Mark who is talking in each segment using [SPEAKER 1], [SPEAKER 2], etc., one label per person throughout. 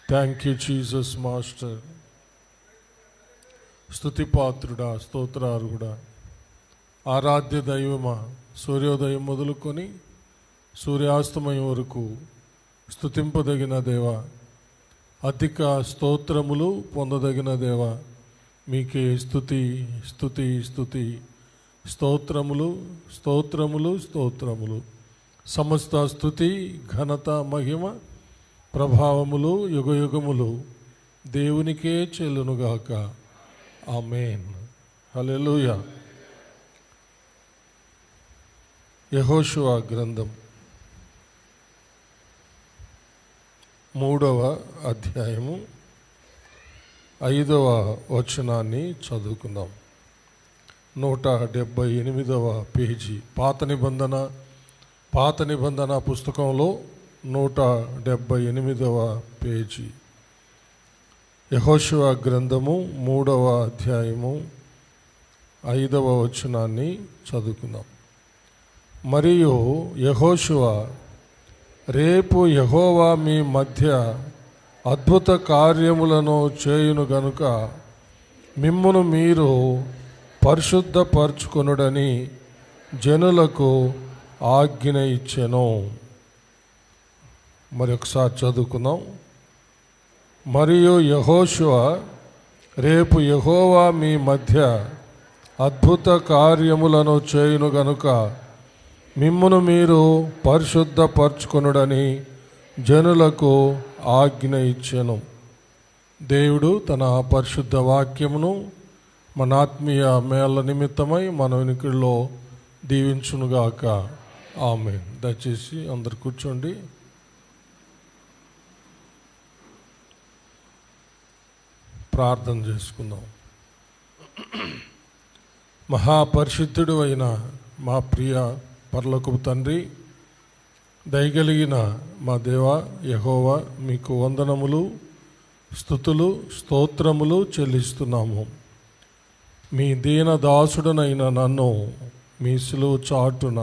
[SPEAKER 1] Thank you Jesus master. స్తుతిపాత్రుడా, స్తోత్రార్హుడా, ఆరాధ్య దైవమా, సూర్యోదయం మొదలుకొని సూర్యాస్తమయం వరకు స్తుతింపదగిన దేవ, అధిక స్తోత్రములు పొందదగిన దేవ, మీకే స్తుతి స్తుతి స్తుతి. స్తోత్రములు స్తోత్రములు స్తోత్రములు. సమస్త స్తుతి ఘనత మహిమ ప్రభావములు యుగయుగములు దేవునికే చెల్లునుగాక. ఆమేన్. హల్లెలూయా. యెహోషువ గ్రంథం 3వ అధ్యాయము 5వ వచనాన్ని చదువుకుందాం. 178వ పేజీ పాత నిబంధన పుస్తకంలో 178వ పేజీ. యెహోషువ గ్రంథము 3వ అధ్యాయము 5వ వచనాన్ని చదువుకుందాం. మరియు యెహోషువ, రేపు యెహోవా మీ మధ్య అద్భుత కార్యములను చేయును గనుక మిమ్మును మీరు పరిశుద్ధపరచుకొనుడని జనులకు ఆజ్ఞ ఇచ్చెను. మరి ఒకసారి చదువుకుందాం. మరియు యెహోషువ, రేపు యెహోవా మీ మధ్య అద్భుత కార్యములను చేయును గనుక మిమ్మును మీరు పరిశుద్ధపరచుకొనుడని జనులకు ఆజ్ఞ ఇచ్చెను. దేవుడు తన పరిశుద్ధ వాక్యమును మన ఆత్మీయ మేళ నిమిత్తమై మన వెనుకల్లో దీవించునుగాక. ఆమేన్. దయచేసి అందరు కూర్చోండి. ప్రార్థన చేసుకుందాం. మహాపరిశుద్ధుడు అయిన మా ప్రియ పరలోకపు తండ్రి, దయగలిగిన మా దేవ యెహోవా, మీకు వందనములు, స్తుతులు, స్తోత్రములు చెల్లిస్తున్నాము. మీ దీన దాసుడనైన నన్ను మీ సిలువ చాటున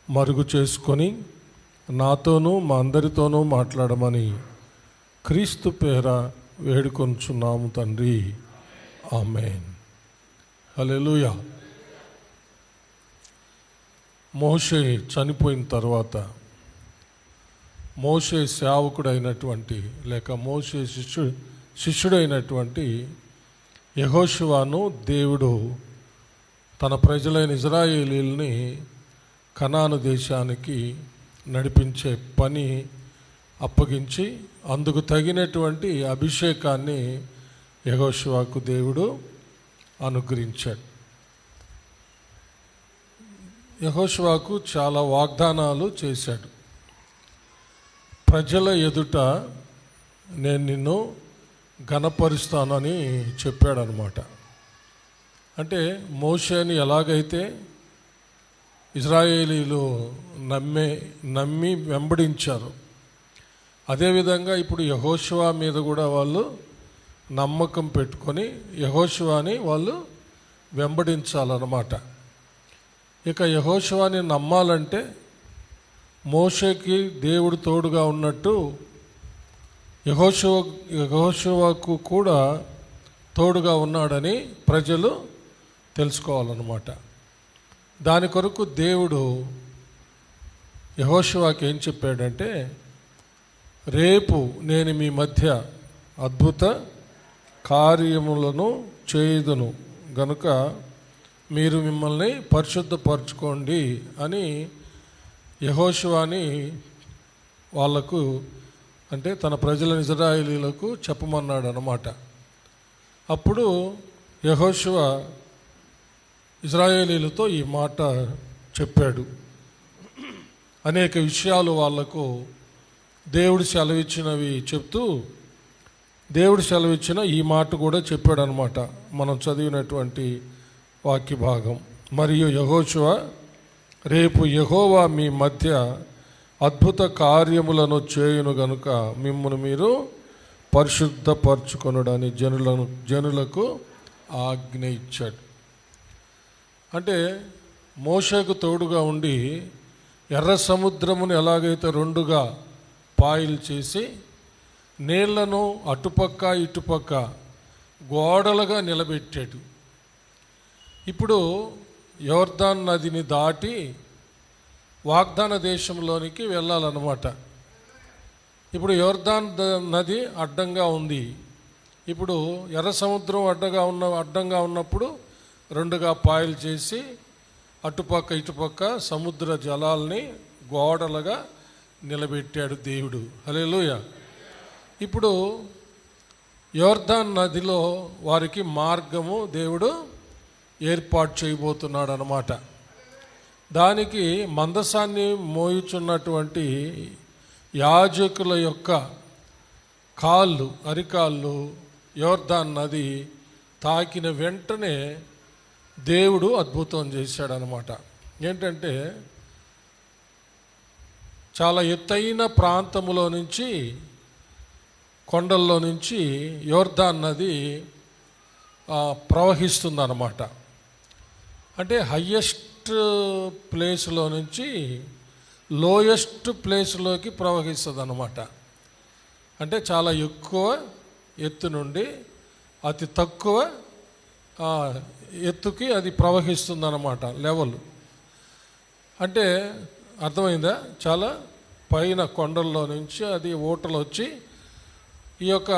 [SPEAKER 1] మరుగు చేసుకొని నాతోనూ మా అందరితోనూ మాట్లాడమని క్రీస్తు పేర వేడుకొనుచున్నాము తండ్రి. ఆమేన్. హల్లెలూయా. మోషే చనిపోయిన తర్వాత మోషే సేవకుడైనటువంటి లేక మోషే శిష్యుడైనటువంటి యెహోషువను దేవుడు తన ప్రజలైన ఇజ్రాయేలీల్ని కనాను దేశానికి నడిపించే పని అప్పగించి అందుకు తగినటువంటి అభిషేకాన్ని యెహోషువకు దేవుడు అనుగ్రహించాడు. యెహోషువకు చాలా వాగ్దానాలు చేశాడు. ప్రజల ఎదుట నేను నిన్ను ఘనపరుస్తానని చెప్పాడనమాట. అంటే మోషేని ఎలాగైతే ఇజ్రాయేలీలు నమ్మి వెంబడించారు, అదేవిధంగా ఇప్పుడు యెహోషువ మీద కూడా వాళ్ళు నమ్మకం పెట్టుకొని యెహోషువని వాళ్ళు వెంబడించాలన్నమాట. ఇక యెహోషువని నమ్మాలంటే మోషేకి దేవుడు తోడుగా ఉన్నట్టు యెహోషువకు కూడా తోడుగా ఉన్నాడని ప్రజలు తెలుసుకోవాలన్నమాట. దాని కొరకు దేవుడు యెహోషువకి ఏం చెప్పాడంటే, రేపు నేను మీ మధ్య అద్భుత కార్యములను చేయుదును గనుక మీరు మిమ్మల్ని పరిశుద్ధపరచుకోండి అని యెహోషువని వాళ్లకు, అంటే తన ప్రజల ఇజ్రాయేలీలకు చెప్పమన్నాడు అన్నమాట. అప్పుడు యెహోషువ ఇజ్రాయేలీలతో ఈ మాట చెప్పాడు. అనేక విషయాలు వాళ్లకు దేవుడు సెలవిచ్చినవి చెప్తూ దేవుడు సెలవిచ్చిన ఈ మాట కూడా చెప్పాడు అనమాట. మనం చదివినటువంటి వాక్య భాగం. మరియు యెహోషువ, రేపు యెహోవా మీ మధ్య అద్భుత కార్యములను చేయును గనుక మిమ్మును మీరు పరిశుద్ధపరచుకొనుడని జనులకు ఆజ్ఞ ఇచ్చాడు. అంటే మోషేకు తోడుగా ఉండి ఎర్ర సముద్రమును ఎలాగైతే రెండుగా పాయలు చేసి నీళ్లను అటుపక్క ఇటుపక్క గోడలుగా నిలబెట్టాడు. ఇప్పుడు యోర్దాన్ నదిని దాటి వాగ్దాన దేశంలోనికి వెళ్ళాలన్నమాట. ఇప్పుడు యోర్దాన్ నది అడ్డంగా ఉంది. ఇప్పుడు ఎర్ర సముద్రం అడ్డంగా ఉన్నప్పుడు రెండుగా పాయలు చేసి అటుపక్క ఇటుపక్క సముద్ర జలాల్ని గోడలుగా నిలబెట్టాడు దేవుడు. హల్లెలూయా. ఇప్పుడు యోర్దాన్ నదిలో వారికి మార్గము దేవుడు ఏర్పాటు చేయబోతున్నాడు అన్నమాట. దానికి మందసాన్ని మోయుచున్నటువంటి యాజకుల యొక్క అరికాళ్ళు యోర్దాన్ నది తాకిన వెంటనే దేవుడు అద్భుతం చేశాడనమాట. ఏంటంటే చాలా ఎత్తైన ప్రాంతములో నుంచి, కొండల్లో నుంచి యోర్దాన్ నది ప్రవహిస్తుందన్నమాట. అంటే హయ్యెస్ట్ ప్లేస్లో నుంచి లోయెస్ట్ ప్లేస్లోకి ప్రవహిస్తుంది అన్నమాట. అంటే చాలా ఎక్కువ ఎత్తు నుండి అతి తక్కువ ఎత్తుకి అది ప్రవహిస్తుంది అన్నమాట. లెవెల్ అంటే అర్థమైందా? చాలా పైన కొండల్లో నుంచి అది ఊటలు వచ్చి ఈ యొక్క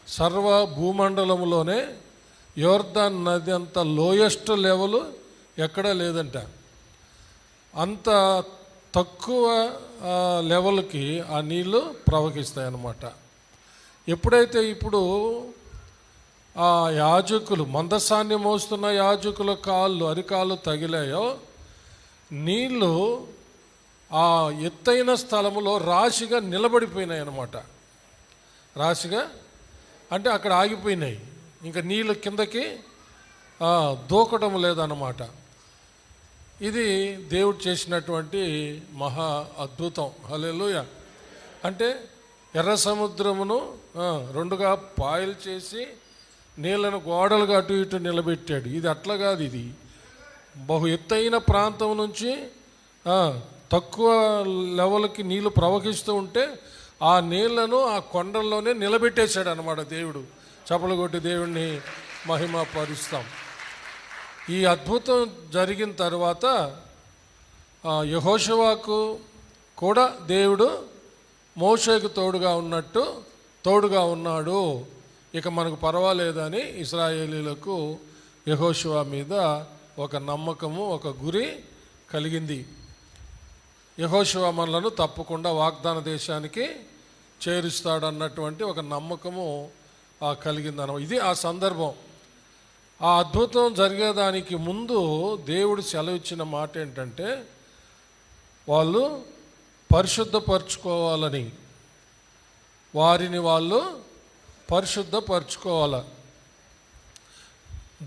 [SPEAKER 1] సర్వ భూమండలంలోనే యోర్దాన్ నది అంత లోయెస్ట్ లెవెల్ ఎక్కడా లేదంట. అంత తక్కువ లెవెల్కి ఆ నీళ్ళు ప్రవహిస్తాయి అన్నమాట. ఎప్పుడైతే ఇప్పుడు ఆ యాజకులు, మందసాన్ని మోస్తున్న యాజకుల అరికాళ్ళు తగిలాయో నీళ్ళు ఆ ఎత్తైన స్థలంలో రాశిగా నిలబడిపోయినాయి అన్నమాట. రాశిగా అంటే అక్కడ ఆగిపోయినాయి, ఇంకా నీళ్ళు కిందకి దూకడం లేదన్నమాట. ఇది దేవుడు చేసినటువంటి మహా అద్భుతం. హల్లెలూయా. అంటే ఎర్ర సముద్రమును రెండుగా పాయలు చేసి నీళ్లను గోడలుగా అటు ఇటు నిలబెట్టాడు. ఇది అట్లా కాదు, ఇది బహు ఎత్తైన ప్రాంతం నుంచి తక్కువ లెవెల్కి నీళ్లు ప్రవహిస్తూ ఉంటే ఆ నీళ్లను ఆ కొండల్లోనే నిలబెట్టేశాడు అన్నమాట దేవుడు. చప్పలు కొట్టి దేవుడిని మహిమ పరుస్తాం. ఈ అద్భుతం జరిగిన తర్వాత యెహోషువకు కూడా దేవుడు మోషేకు తోడుగా ఉన్నాడు, ఇక మనకు పర్వాలేదని ఇశ్రాయేలీలకు యెహోషువ మీద ఒక నమ్మకము, ఒక గురి కలిగింది. యెహోషువ మనలను తప్పకుండా వాగ్దాన దేశానికి చేరుస్తాడన్నటువంటి ఒక నమ్మకము కలిగిందన్నమాట. ఇది ఆ సందర్భం. ఆ అద్భుతం జరిగేదానికి ముందు దేవుడు సెలవిచ్చిన మాట ఏంటంటే వాళ్ళు పరిశుద్ధపరచుకోవాలని, వారిని వాళ్ళు పరిశుద్ధపరచుకోవాలి.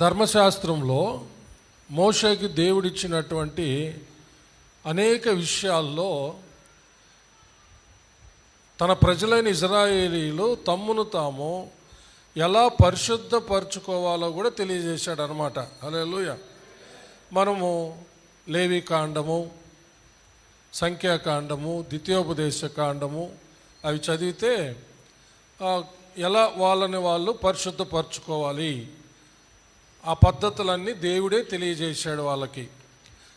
[SPEAKER 1] ధర్మశాస్త్రంలో మోషేకి దేవుడిచ్చినటువంటి అనేక విషయాల్లో తన ప్రజలైన ఇశ్రాయేలీలు తమ్మును తాము ఎలా పరిశుద్ధపరచుకోవాలో కూడా తెలియజేశాడు అనమాట. హల్లెలూయా. మనము లేవి కాండము, సంఖ్యాకాండము, ద్వితీయోపదేశ కాండము అవి చదివితే ఎలా వాళ్ళని వాళ్ళు పరిశుద్ధపరచుకోవాలి ఆ పద్ధతులన్నీ దేవుడే తెలియజేశాడు వాళ్ళకి.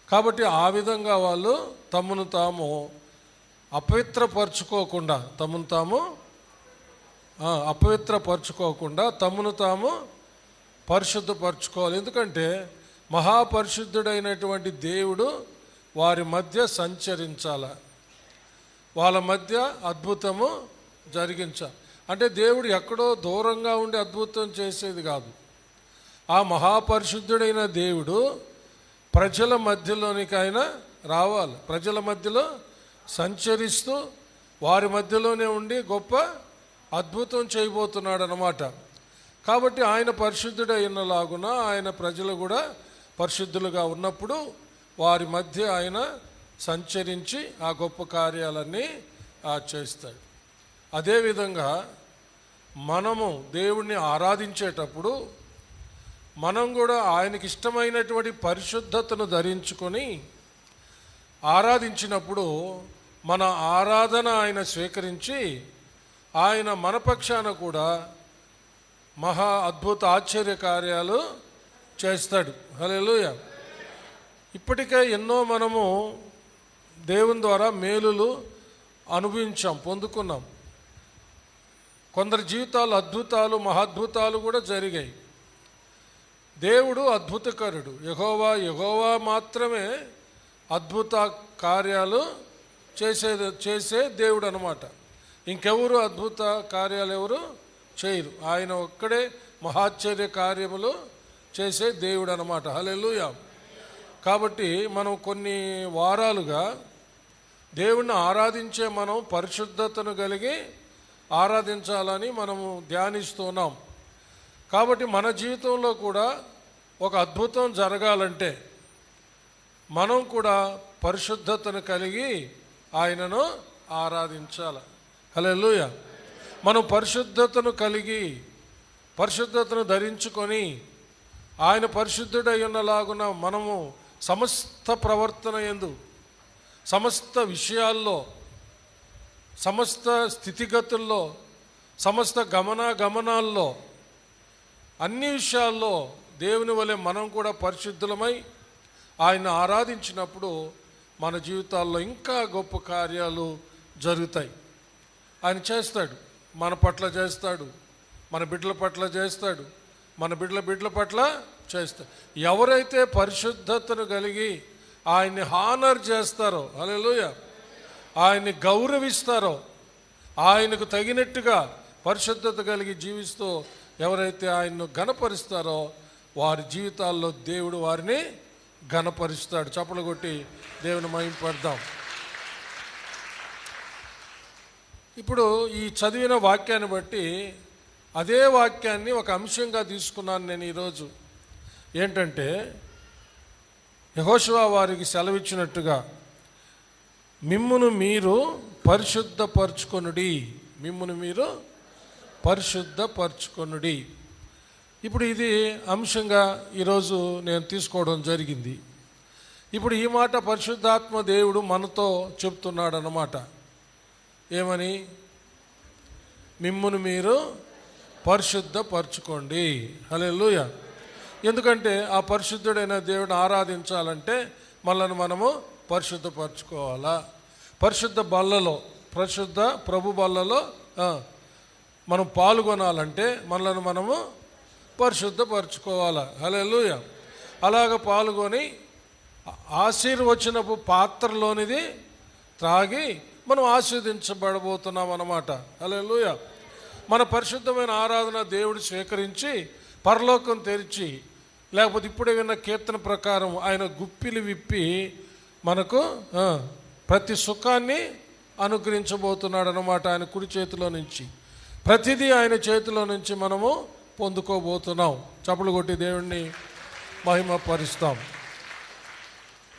[SPEAKER 1] కాబట్టి ఆ విధంగా వాళ్ళు తమను తాము అపవిత్రపరచుకోకుండా తమను తాము పరిశుద్ధపరచుకోవాలి. ఎందుకంటే మహాపరిశుద్ధుడైనటువంటి దేవుడు వారి మధ్య సంచరించాల, వాళ్ళ మధ్య అద్భుతము జరిగించాలి. అంటే దేవుడు ఎక్కడో దూరంగా ఉండి అద్భుతం చేసేది కాదు. ఆ మహాపరిశుద్ధుడైన దేవుడు ప్రజల మధ్యలోనికి ఆయన రావాలి, ప్రజల మధ్యలో సంచరిస్తూ వారి మధ్యలోనే ఉండి గొప్ప అద్భుతం చేయబోతున్నాడు అన్నమాట. కాబట్టి ఆయన పరిశుద్ధుడైనలాగున ఆయన ప్రజలు కూడా పరిశుద్ధులుగా ఉన్నప్పుడు వారి మధ్య ఆయన సంచరించి ఆ గొప్ప కార్యాలన్నీ చేస్తాడు. అదేవిధంగా మనము దేవుణ్ణి ఆరాధించేటప్పుడు మనం కూడా ఆయనకి ఇష్టమైనటువంటి పరిశుద్ధతను ధరించుకొని ఆరాధించినప్పుడు మన ఆరాధన ఆయన స్వీకరించి ఆయన మన పక్షాన కూడా మహా అద్భుత ఆశ్చర్య కార్యాలు చేస్తాడు. హల్లెలూయా. ఇప్పటికే ఎన్నో మనము దేవుని ద్వారా మేలులు అనుభవించాం, పొందుకున్నాం. కొందరి జీవితాలు అద్భుతాలు మహాద్భుతాలు కూడా జరిగాయి. దేవుడు అద్భుతకరుడు. యెహోవా మాత్రమే అద్భుత కార్యాలు చేసే దేవుడు అన్నమాట. ఇంకెవరు అద్భుత కార్యాలు ఎవరు చేయరు. ఆయన ఒక్కడే మహాశ్చర్య కార్యములు చేసే దేవుడు అన్నమాట. హల్లెలూయా. కాబట్టి మనం కొన్ని వారాలుగా దేవుణ్ణి ఆరాధించే మనం పరిశుద్ధతను కలిగి ఆరాధించాలని మనము ధ్యానిస్తున్నాం. కాబట్టి మన జీవితంలో కూడా ఒక అద్భుతం జరగాలంటే మనం కూడా పరిశుద్ధతను కలిగి ఆయనను ఆరాధించాలి. హల్లెలూయా. మనం పరిశుద్ధతను కలిగి పరిశుద్ధతను ధరించుకొని ఆయన పరిశుద్ధుడై ఉన్నలాగున మనము సమస్త ప్రవర్తన యందు, సమస్త విషయాల్లో, సమస్త స్థితిగతుల్లో, సమస్త గమనాల్లో, అన్ని విషయాల్లో దేవుని వలె మనం కూడా పరిశుద్ధులమై ఆయన ఆరాధించినప్పుడు మన జీవితాల్లో ఇంకా గొప్ప కార్యాలు జరుగుతాయి. ఆయన చేస్తాడు, మన పట్ల చేస్తాడు, మన బిడ్డల పట్ల చేస్తాడు, మన బిడ్డల పట్ల చేస్తాడు. ఎవరైతే పరిశుద్ధతను కలిగి ఆయన్ని హానర్ చేస్తారో, హల్లెలూయా, ఆయన్ని గౌరవిస్తారో, ఆయనకు తగినట్టుగా పరిశుద్ధత కలిగి జీవిస్తూ ఎవరైతే ఆయన్ను ఘనపరుస్తారో వారి జీవితాల్లో దేవుడు వారిని ఘనపరుస్తాడు. చప్పలు కొట్టి దేవుని మహిమపడదాం. ఇప్పుడు ఈ చదివిన వాక్యాన్ని బట్టి అదే వాక్యాన్ని ఒక అంశంగా తీసుకున్నాను నేను ఈరోజు. ఏంటంటే యెహోషువ వారికి సెలవిచ్చినట్టుగా మిమ్మును మీరు పరిశుద్ధపరచుకొనుడి, మిమ్మును మీరు పరిశుద్ధపరచుకొనుడి. ఇప్పుడు ఇది అంశంగా ఈరోజు నేను తీసుకోవడం జరిగింది. ఇప్పుడు ఈ మాట పరిశుద్ధాత్మ దేవుడు మనతో చెప్తున్నాడు అన్నమాట. ఏమని? మిమ్మును మీరు పరిశుద్ధపరచుకోండి. హల్లెలూయా. ఎందుకంటే ఆ పరిశుద్ధుడైన దేవుడిని ఆరాధించాలంటే మనల్ని మనము పరిశుద్ధపరచుకోవాలా. పరిశుద్ధ బల్లలో, పరిశుద్ధ ప్రభు బల్లలో మనం పాల్గొనాలంటే మనల్ని మనము పరిశుద్ధపరచుకోవాలా. హల్లెలూయా. అలాగ పాల్గొని ఆశీర్వచనపు పాత్రలోనిది త్రాగి మనం ఆశీర్వదించబడబోతున్నాం అన్నమాట. హల్లెలూయా. మన పరిశుద్ధమైన ఆరాధన దేవుడు స్వీకరించి పరలోకం తెరిచి, లేకపోతే ఇప్పుడే విన్న కీర్తన ప్రకారం ఆయన గుప్పిలు విప్పి మనకు ప్రతి సుఖాన్ని అనుగ్రహించబోతున్నాడు అన్నమాట. ఆయన కుడి చేతిలో నుంచి ప్రతిదీ ఆయన చేతిలో నుంచి మనము పొందుకోబోతున్నాం. చప్పలు కొట్టి దేవుణ్ణి మహిమపరుస్తాం.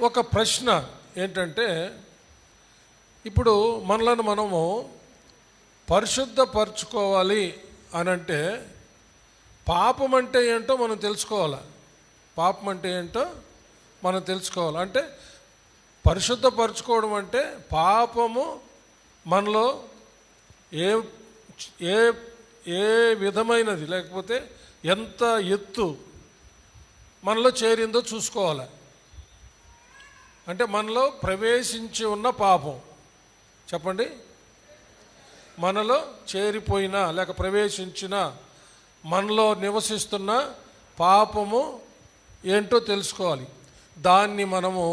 [SPEAKER 1] ఒక ప్రశ్న ఏంటంటే, ఇప్పుడు మనలను మనము పరిశుద్ధపరచుకోవాలి అని అంటే పాపం అంటే ఏంటో మనం తెలుసుకోవాలి. పాపం అంటే ఏంటో మనం తెలుసుకోవాలి. అంటే పరిశుద్ధపరచుకోవడం అంటే పాపము మనలో ఏ ఏ ఏ విధమైనది, లేకపోతే ఎంత ఎత్తు మనలో చేరిందో చూసుకోవాలి. అంటే మనలో ప్రవేశించి ఉన్న పాపం, చెప్పండి, మనలో చేరిపోయినా లేక ప్రవేశించిన మనలో నివసిస్తున్న పాపము ఏంటో తెలుసుకోవాలి. దాన్ని మనము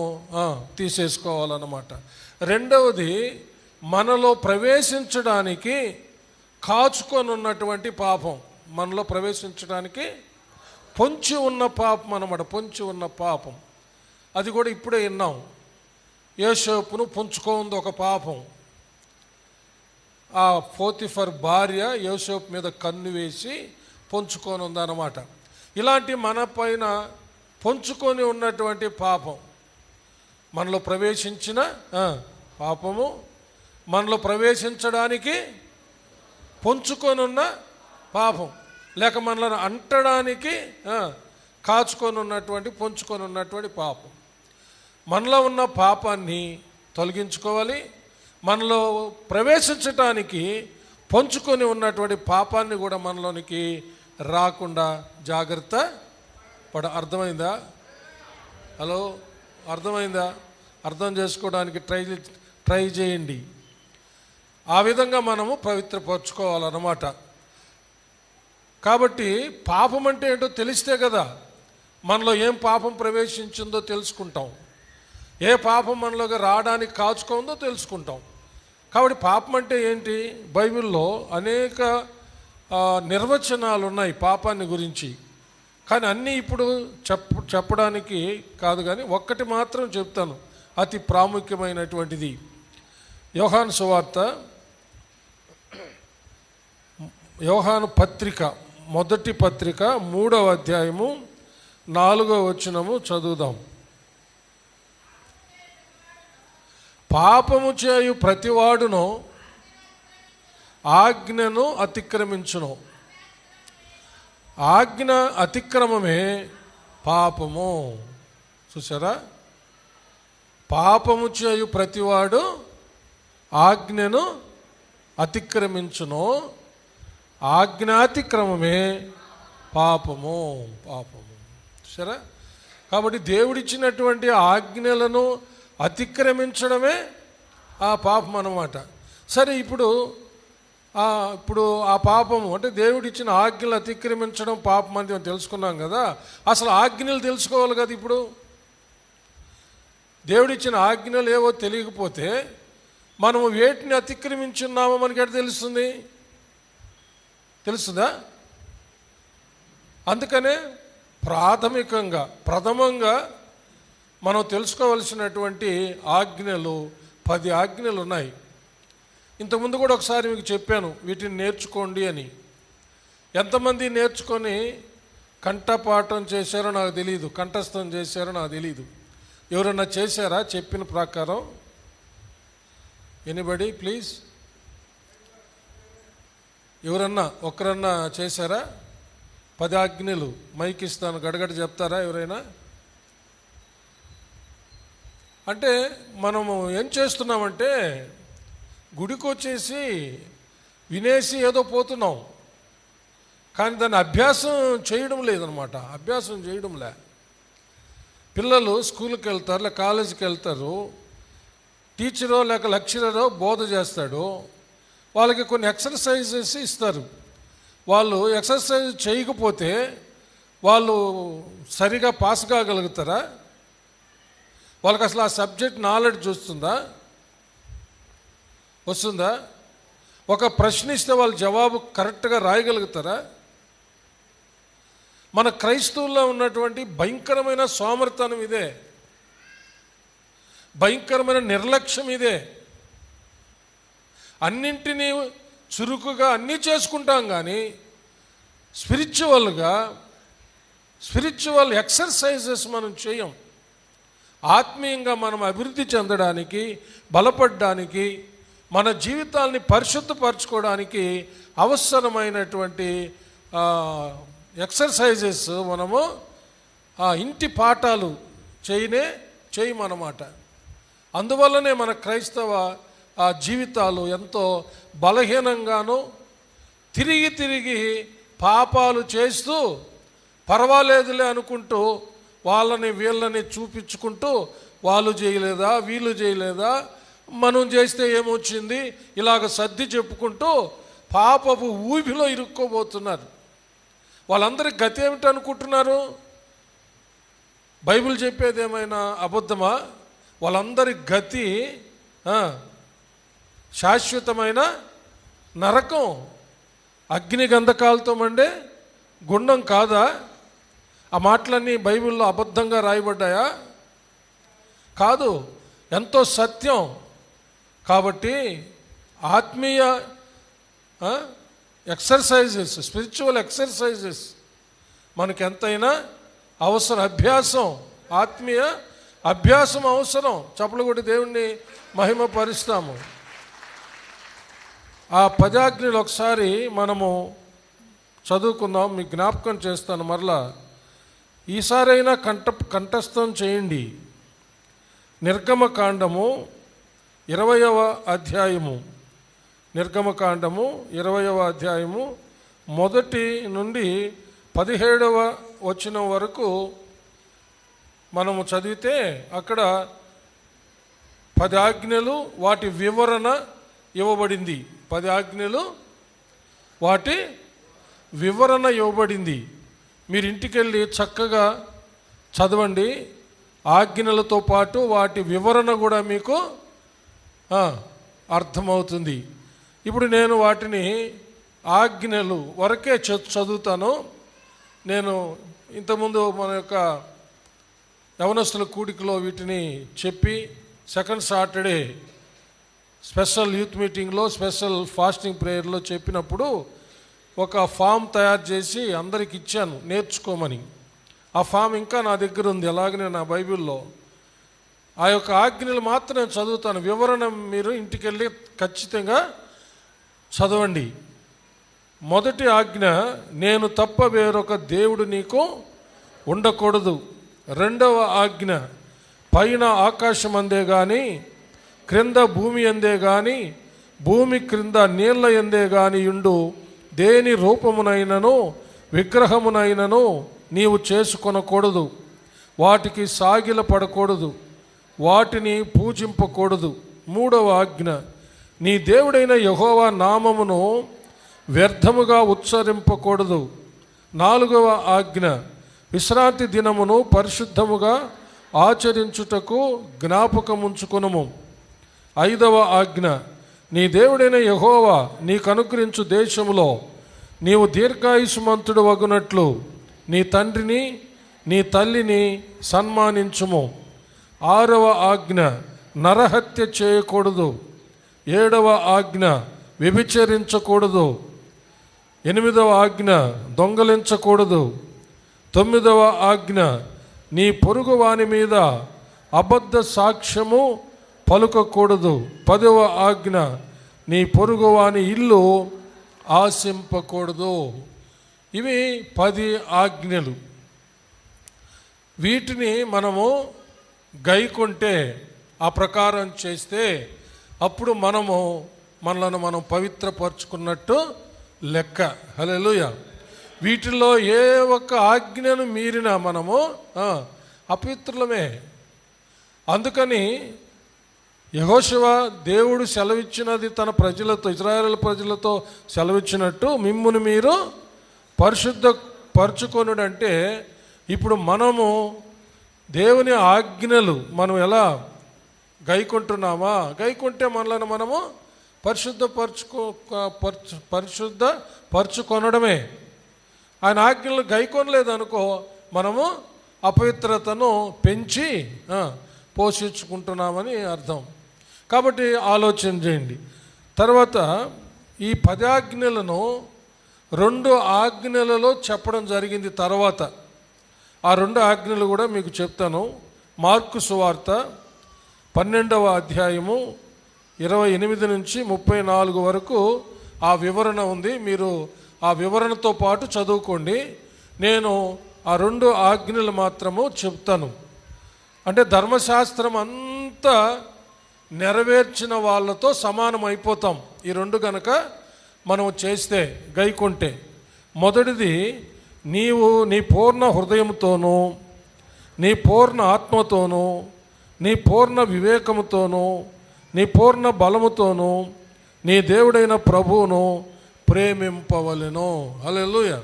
[SPEAKER 1] తీసేసుకోవాలన్నమాట. రెండవది, మనలో ప్రవేశించడానికి కాచుకొని ఉన్నటువంటి పాపం, మనలో ప్రవేశించడానికి పొంచి ఉన్న పాపం అన్నమాట. పొంచి ఉన్న పాపం అది కూడా ఇప్పుడే విన్నాం. యోసేపును పొంచుకోంది ఒక పాపం. ఆ పోతిఫర్ భార్య యోసేపు మీద కన్ను వేసి పొంచుకొని ఉందన్నమాట. ఇలాంటి మన పైన పొంచుకొని ఉన్నటువంటి పాపం, మనలో ప్రవేశించిన పాపము, మనలో ప్రవేశించడానికి పొంచుకొని ఉన్న పాపం, లేక మనల్ని అంటడానికి కాచుకొని ఉన్నటువంటి, పొంచుకొని ఉన్నటువంటి పాపం. మనలో ఉన్న పాపాన్ని తొలగించుకోవాలి. మనలో ప్రవేశించటానికి పొంచుకొని ఉన్నటువంటి పాపాన్ని కూడా మనలోనికి రాకుండా జాగ్రత్త అర్థమైందా? హలో, అర్థమైందా? అర్థం చేసుకోవడానికి ట్రై చేయండి. ఆ విధంగా మనము పవిత్రపరచుకోవాలన్నమాట. కాబట్టి పాపం అంటే ఏంటో తెలిస్తే కదా మనలో ఏం పాపం ప్రవేశించిందో తెలుసుకుంటాం, ఏ పాపం మనలోకి రావడానికి కాచుకుందో తెలుసుకుంటాం. కాబట్టి పాపం అంటే ఏంటి? బైబిల్లో అనేక నిర్వచనాలు ఉన్నాయి పాపాన్ని గురించి. కానీ అన్నీ ఇప్పుడు చెప్పడానికి కాదు, కానీ ఒక్కటి మాత్రం చెప్తాను, అతి ప్రాముఖ్యమైనటువంటిది. యోహాను సువార్త, యోహాను పత్రిక, మొదటి పత్రిక 3వ అధ్యాయము 4వ వచనము చదువుదాం. పాపము చేయు ప్రతివాడును ఆజ్ఞను అతిక్రమించును, ఆజ్ఞ అతిక్రమమే పాపము. చూసారా? పాపము చేయు ప్రతివాడు ఆజ్ఞను అతిక్రమించును, ఆజ్ఞాతిక్రమమే పాపము. సరే, కాబట్టి దేవుడిచ్చినటువంటి ఆజ్ఞలను అతిక్రమించడమే ఆ పాపం అన్నమాట. సరే, ఇప్పుడు ఆ పాపము అంటే దేవుడిచ్చిన ఆజ్ఞలు అతిక్రమించడం పాపం అని తెలుసుకున్నాం కదా. అసలు ఆజ్ఞలు తెలుసుకోవాలి కదా. ఇప్పుడు దేవుడిచ్చిన ఆజ్ఞలు ఏవో తెలియకపోతే మనము వేటిని అతిక్రమించున్నామో మనకి ఎట్లా తెలుస్తుందా? అందుకనే ప్రథమంగా మనం తెలుసుకోవలసినటువంటి ఆజ్ఞలు 10 ఆజ్ఞలు ఉన్నాయి. ఇంతకుముందు కూడా ఒకసారి మీకు చెప్పాను, వీటిని నేర్చుకోండి అని. ఎంతమంది నేర్చుకొని కంఠపాఠం చేశారో నాకు తెలియదు, కంఠస్థం చేశారో నాకు తెలియదు. ఎవరన్నా చేశారా చెప్పిన ప్రకారం? Anybody please? ఎవరన్నా ఒక్కరన్నా చేశారా? 10 ఆజ్ఞలు మైక్ ఇస్తాను, గడగడ చెప్తారా ఎవరైనా? అంటే మనము ఏం చేస్తున్నామంటే గుడికి వచ్చేసి వినేసి ఏదో పోతున్నాం, కానీ దాన్ని అభ్యాసం చేయడం లేదనమాట. అభ్యాసం చేయడంలే. పిల్లలు స్కూల్కి వెళ్తారు, లేక కాలేజీకి వెళ్తారు, టీచరో లేక లెక్చరరో బోధ చేస్తాడు, వాళ్ళకి కొన్ని ఎక్సర్సైజెస్ ఇస్తారు. వాళ్ళు ఎక్సర్సైజ్ చేయకపోతే వాళ్ళు సరిగా పాస్ కాగలుగుతారా? వాళ్ళకి అసలు ఆ సబ్జెక్ట్ నాలెడ్జ్ వస్తుందా? ఒక ప్రశ్న ఇస్తే వాళ్ళు జవాబు కరెక్ట్గా రాయగలుగుతారా? మన క్రైస్తవుల్లో ఉన్నటువంటి భయంకరమైన సోమరితనం ఇదే, భయంకరమైన నిర్లక్ష్యం ఇదే. అన్నింటినీ చురుకుగా అన్నీ చేసుకుంటాం, కానీ స్పిరిచువల్ ఎక్సర్సైజెస్ మనం చేయం. ఆత్మీయంగా మనం అభివృద్ధి చెందడానికి, బలపడడానికి, మన జీవితాల్ని పరిశుద్ధపరచుకోవడానికి అవసరమైనటువంటి ఎక్సర్సైజెస్ మనము ఇంటి పాఠాలు చేయమన్నమాట. అందువల్లనే మన క్రైస్తవ జీవితాలు ఎంతో బలహీనంగాను, తిరిగి పాపాలు చేస్తూ పర్వాలేదులే అనుకుంటూ వీళ్ళని చూపించుకుంటూ వాళ్ళు చేయలేదా, వీళ్ళు చేయలేదా, మనం చేస్తే ఏమొచ్చింది, ఇలాగ సర్ది చెప్పుకుంటూ పాపపు ఊబిలో ఇరుక్కోబోతున్నారు. వాళ్ళందరి గతి ఏమిటి అనుకుంటున్నారు? బైబిల్ చెప్పేది ఏమైనా అబద్ధమా? వాళ్ళందరి గతి శాశ్వతమైన నరకం, అగ్ని గంధకాలతో మండే గుండం కాదా? ఆ మాటలన్నీ బైబిల్లో అబద్ధంగా రాయబడ్డాయా? కాదు, ఎంతో సత్యం. కాబట్టి ఆత్మీయ ఎక్సర్సైజెస్, స్పిరిచువల్ ఎక్సర్సైజెస్ మనకి ఎంతైనా అవసరం. ఆత్మీయ అభ్యాసం అవసరం. చప్పలు కొట్టి దేవుణ్ణి మహిమపరుస్తాము. ఆ 10 ఆజ్ఞలు ఒకసారి మనము చదువుకుందాం. మీకు జ్ఞాపకం చేస్తాను మరలా. ఈసారైనా కంఠస్థం చేయండి. నిర్గమకాండము 20వ అధ్యాయము, నిర్గమకాండము 20వ అధ్యాయము 1 నుండి 17వ వచనం వరకు మనము చదివితే అక్కడ 10 ఆజ్ఞలు, వాటి వివరణ ఇవ్వబడింది. 10 ఆజ్ఞలు, వాటి వివరణ ఇవ్వబడింది. మీరు ఇంటికెళ్ళి చక్కగా చదవండి. ఆజ్ఞలతో పాటు వాటి వివరణ కూడా మీకు అర్థమవుతుంది. ఇప్పుడు నేను వాటిని ఆజ్ఞలు వరకే చదువుతాను. నేను ఇంతకుముందు మన యొక్క యవనస్తుల కూడికలో వీటిని చెప్పి సెకండ్ సాటర్డే స్పెషల్ యూత్ మీటింగ్లో, స్పెషల్ ఫాస్టింగ్ ప్రేయర్లో చెప్పినప్పుడు ఒక ఫామ్ తయారు చేసి అందరికి ఇచ్చాను నేర్చుకోమని. ఆ ఫామ్ ఇంకా నా దగ్గర ఉంది, అలాగనే నా బైబిల్లో. ఆ యొక్క ఆజ్ఞలు మాత్రం నేను చదువుతాను. వివరణ మీరు ఇంటికి వెళ్ళి ఖచ్చితంగా చదవండి. మొదటి ఆజ్ఞ, నేను తప్ప వేరొక దేవుడు నీకు ఉండకూడదు. రెండవ ఆజ్ఞ, పైన ఆకాశం అందే కానీ, క్రింద భూమి అందే కానీ, భూమి క్రింద నీళ్ల ఎందే కానీ ఉండు దేని రూపమునైనను విగ్రహమునైనను నీవు చేసుకొనకూడదు. వాటికి సాగిల పడకూడదు, వాటిని పూజింపకూడదు. మూడవ ఆజ్ఞ, నీ దేవుడైన యెహోవా నామమును వ్యర్థముగా ఉచ్చరింపకూడదు. నాలుగవ ఆజ్ఞ, విశ్రాంతి దినమును పరిశుద్ధముగా ఆచరించుటకు జ్ఞాపకముంచుకొనుము. ఐదవ ఆజ్ఞ, నీ దేవుడైన యెహోవా నీకు అనుగ్రహించు దేశములో నీవు దీర్ఘాయుష్మంతుడు వగునట్లు నీ తండ్రిని నీ తల్లిని సన్మానించుము. ఆరవ ఆజ్ఞ, నరహత్య చేయకూడదు. ఏడవ ఆజ్ఞ, వ్యభిచరించకూడదు. ఎనిమిదవ ఆజ్ఞ, దొంగలించకూడదు. తొమ్మిదవ ఆజ్ఞ, నీ పొరుగు వాని మీద అబద్ధ సాక్ష్యము పలుకకూడదు. పదవ ఆజ్ఞ, నీ పొరుగు వాని ఇల్లు ఆశింపకూడదు. ఇవి 10 ఆజ్ఞలు. వీటిని మనము గైకొంటే, ఆ ప్రకారం చేస్తే అప్పుడు మనలను మనం పవిత్రపరుచుకున్నట్టు లెక్క. హల్లెలూయా. వీటిల్లో ఏ ఒక్క ఆజ్ఞను మీరినా మనము అపవిత్రులమే. అందుకని యెహోషువ దేవుడు సెలవిచ్చినది తన ప్రజలతో, ఇశ్రాయేలు ప్రజలతో సెలవిచ్చినట్టు మిమ్మును మీరు పరిశుద్ధపరచుకొనుడంటే, ఇప్పుడు మనము దేవుని ఆజ్ఞలు మనం ఎలా గైకొంటున్నామా? గైకొంటే మనలను మనము పరిశుద్ధపరచుకొనడమే. ఆయన ఆజ్ఞలు గైకొనలేదనుకో, మనము అపవిత్రతను పెంచి పోషించుకుంటున్నామని అర్థం. కాబట్టి ఆలోచన చేయండి. తర్వాత ఈ 10 ఆజ్ఞలను 2 ఆజ్ఞలలో చెప్పడం జరిగింది. తర్వాత ఆ 2 ఆజ్ఞలు కూడా మీకు చెప్తాను. మార్కు సువార్త 12వ అధ్యాయము 28 నుంచి 34 వరకు ఆ వివరణ ఉంది. మీరు ఆ వివరణతో పాటు చదువుకోండి. నేను ఆ 2 ఆజ్ఞలు మాత్రము చెప్తాను. అంటే ధర్మశాస్త్రం అంతా నెరవేర్చిన వాళ్ళతో సమానం అయిపోతాం ఈ 2 గనక మనం చేస్తే, గైకొంటే. మొదటిది, నీవు నీ పూర్ణ హృదయంతోనూ, నీ పూర్ణ ఆత్మతోనూ, నీ పూర్ణ వివేకముతోనూ, నీ పూర్ణ బలముతోనూ నీ దేవుడైన ప్రభువును ప్రేమింపవలెను. హల్లెలూయా.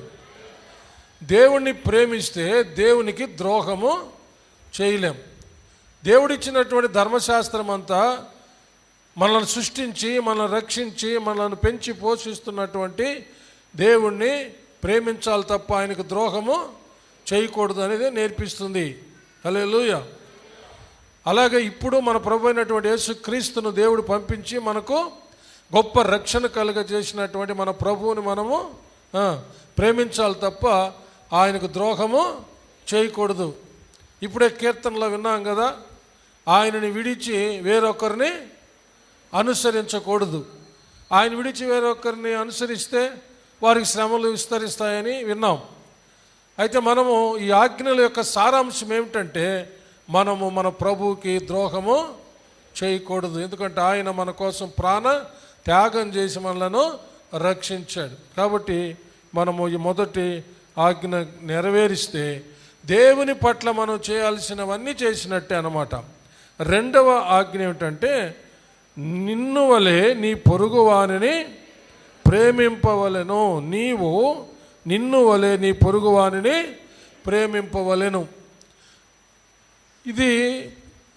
[SPEAKER 1] దేవుణ్ణి ప్రేమిస్తే దేవునికి ద్రోహము చేయలేం. దేవుడిచ్చినటువంటి ధర్మశాస్త్రం అంతా మనల్ని సృష్టించి, మనల్ని రక్షించి, మనల్ని పెంచి పోషిస్తున్నటువంటి దేవుణ్ణి ప్రేమించాలి తప్ప ఆయనకు ద్రోహము చేయకూడదు అనేది నేర్పిస్తుంది. హల్లెలూయా. అలాగే ఇప్పుడు మన ప్రభు అయినటువంటి యేసుక్రీస్తును దేవుడు పంపించి మనకు గొప్ప రక్షణ కలుగజేసినటువంటి మన ప్రభువుని మనము ప్రేమించాలి తప్ప ఆయనకు ద్రోహము చేయకూడదు. ఇప్పుడే కీర్తనలో విన్నాం కదా, ఆయనని విడిచి వేరొకరిని అనుసరించకూడదు. ఆయన విడిచి వేరొకరిని అనుసరిస్తే వారికి శ్రమలు విస్తరిస్తాయని విన్నాం. అయితే మనము ఈ ఆజ్ఞల యొక్క సారాంశం ఏమిటంటే, మనము మన ప్రభువుకి ద్రోహము చేయకూడదు. ఎందుకంటే ఆయన మన కోసం ప్రాణ త్యాగం చేసి మనలను రక్షించాడు. కాబట్టి మనము ఈ మొదటి ఆజ్ఞ నెరవేరిస్తే దేవుని పట్ల మనం చేయాల్సినవన్నీ చేసినట్టే అన్నమాట. రెండవ ఆజ్ఞ ఏమిటంటే, నిన్ను వలె నీ పొరుగువానిని ప్రేమింపవలెను. నీవు నిన్ను వలె నీ పొరుగువానిని ప్రేమింపవలెను.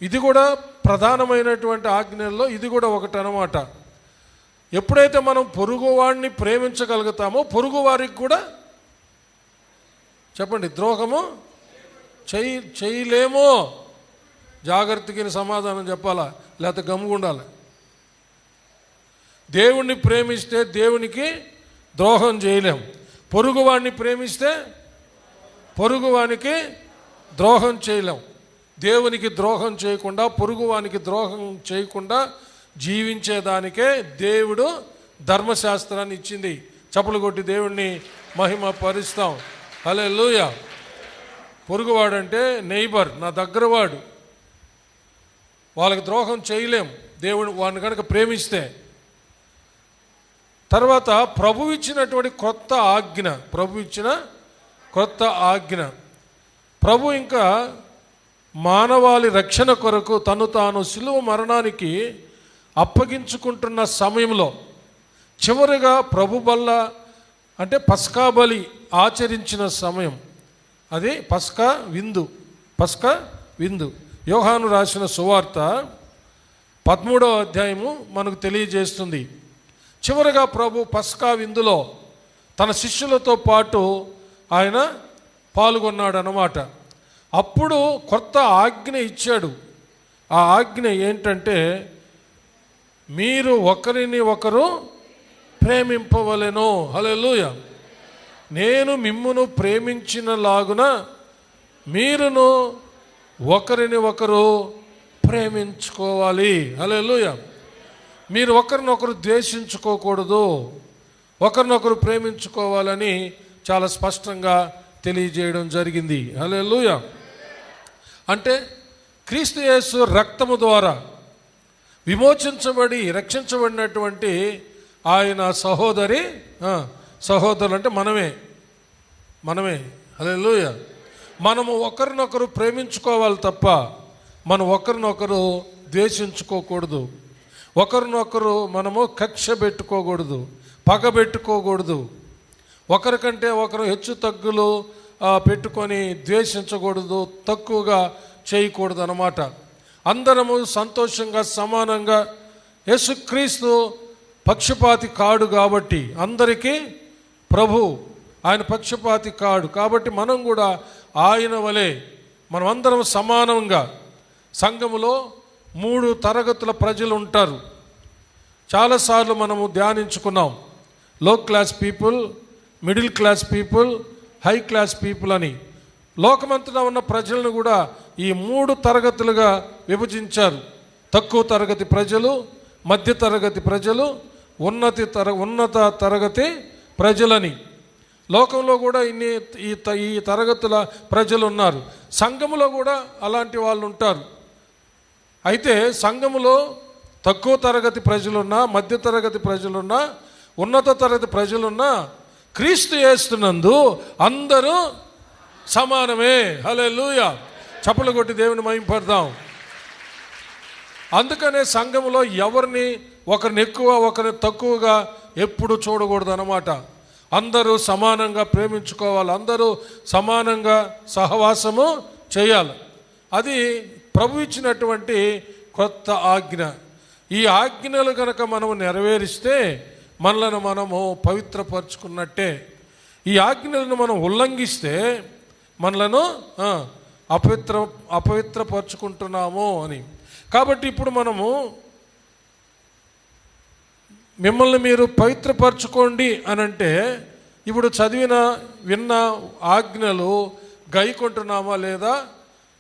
[SPEAKER 1] ఇది కూడా ప్రధానమైనటువంటి ఆజ్ఞల్లో ఇది కూడా ఒకటి అన్నమాట. ఎప్పుడైతే మనం పొరుగువాడిని ప్రేమించగలుగుతామో పొరుగువారికి కూడా చెప్పండి ద్రోహము చేయలేమో. జాగ్రత్తగా సమాధానం చెప్పాలా, లేకపోతే గమ్ముగుండాలి. దేవుణ్ణి ప్రేమిస్తే దేవునికి ద్రోహం చేయలేం. పొరుగువాడిని ప్రేమిస్తే పొరుగువానికి ద్రోహం చేయలేం. దేవునికి ద్రోహం చేయకుండా, పొరుగువానికి ద్రోహం చేయకుండా జీవించేదానికే దేవుడు ధర్మశాస్త్రాన్ని ఇచ్చింది. చప్పలు కొట్టి దేవుణ్ణి మహిమ పరుస్తాం. హల్లెలూయా. పొరుగువాడంటే నెయిబర్, నా దగ్గరవాడు. వాళ్ళకి ద్రోహం చేయలేం దేవుడు వాడిని కనుక ప్రేమిస్తే. తర్వాత ప్రభు ఇచ్చినటువంటి కొత్త ఆజ్ఞ. ప్రభు ఇంకా మానవాళి రక్షణ కొరకు తను తాను సిలువ మరణానికి అప్పగించుకుంటున్న సమయంలో చివరిగా ప్రభు బల్ల అంటే పస్కా బలి ఆచరించిన సమయం, అది పస్కా విందు. యోహాను రాసిన సువార్త 13వ అధ్యాయము మనకు తెలియజేస్తుంది. చివరిగా ప్రభు పస్కా విందులో తన శిష్యులతో పాటు ఆయన పాల్గొన్నాడు అన్నమాట. అప్పుడు కొత్త ఆజ్ఞ ఇచ్చాడు. ఆ ఆజ్ఞ ఏంటంటే, మీరు ఒకరిని ఒకరు ప్రేమింపవలెను. హల్లెలూయా. నేను మిమ్మును ప్రేమించినలాగున మీరును ఒకరిని ఒకరు ప్రేమించుకోవాలి. హల్లెలూయా. మీరు ఒకరినొకరు ద్వేషించుకోకూడదు, ఒకరినొకరు ప్రేమించుకోవాలని చాలా స్పష్టంగా తెలియజేయడం జరిగింది. హల్లెలూయా. అంటే క్రీస్తు యేసు రక్తము ద్వారా విమోచించబడి రక్షించబడినటువంటి ఆయన సహోదరులు అంటే మనమే. హల్లెలూయా. మనము ఒకరినొకరు ప్రేమించుకోవాలి తప్ప మనం ఒకరినొకరు ద్వేషించుకోకూడదు. ఒకరినొకరు మనము కక్ష పెట్టుకోకూడదు, పగ పెట్టుకోకూడదు. ఒకరికంటే ఒకరు హెచ్చు తగ్గులు పెట్టుకొని ద్వేషించకూడదు, తక్కువగా చేయకూడదు అన్నమాట. అందరము సంతోషంగా సమానంగా, యేసుక్రీస్తు పక్షపాతి కాడు కాబట్టి అందరికీ ప్రభు ఆయన పక్షపాతి కాడు కాబట్టి మనం కూడా ఆయన వలె మనం అందరం సమానంగా. సంఘములో 3 తరగతుల ప్రజలు ఉంటారు. చాలాసార్లు మనము ధ్యానించుకున్నాం. లో class people, middle class people, high class people అని. లోకమంతటా ఉన్న ప్రజలను కూడా ఈ 3 తరగతులుగా విభజించారు. తక్కువ తరగతి ప్రజలు, మధ్య తరగతి ప్రజలు, ఉన్నత తరగతి ప్రజలని. లోకంలో కూడా ఈ తరగతుల ప్రజలు ఉన్నారు. సంఘములో కూడా అలాంటి వాళ్ళు ఉంటారు. అయితే సంఘములో తక్కువ తరగతి ప్రజలున్నా, మధ్య తరగతి ప్రజలున్నా, ఉన్నత తరగతి ప్రజలున్నా, క్రీస్తు యేసునందు అందరూ సమానమే. హల్లెలూయా. చప్పలు కొట్టి దేవుని మహిమపడదాం. అందుకనే సంఘములో ఎవరిని ఒకరిని ఎక్కువ ఒకరిని తక్కువగా ఎప్పుడు చూడకూడదు అన్నమాట. అందరూ సమానంగా ప్రేమించుకోవాలి, అందరూ సమానంగా సహవాసము చేయాలి. అది ప్రభు ఇచ్చినటువంటి కొత్త ఆజ్ఞ. ఈ ఆజ్ఞలు కనుక మనము నెరవేరిస్తే మనలను మనము పవిత్రపరుచుకున్నట్టే. ఈ ఆజ్ఞలను మనం ఉల్లంఘిస్తే మనలను అపవిత్రపరుచుకుంటున్నాము అని. కాబట్టి ఇప్పుడు మనము మిమ్మల్ని మీరు పవిత్రపరచుకోండి అని అంటే ఇప్పుడు విన్న ఆజ్ఞలు గైకొంటున్నామా లేదా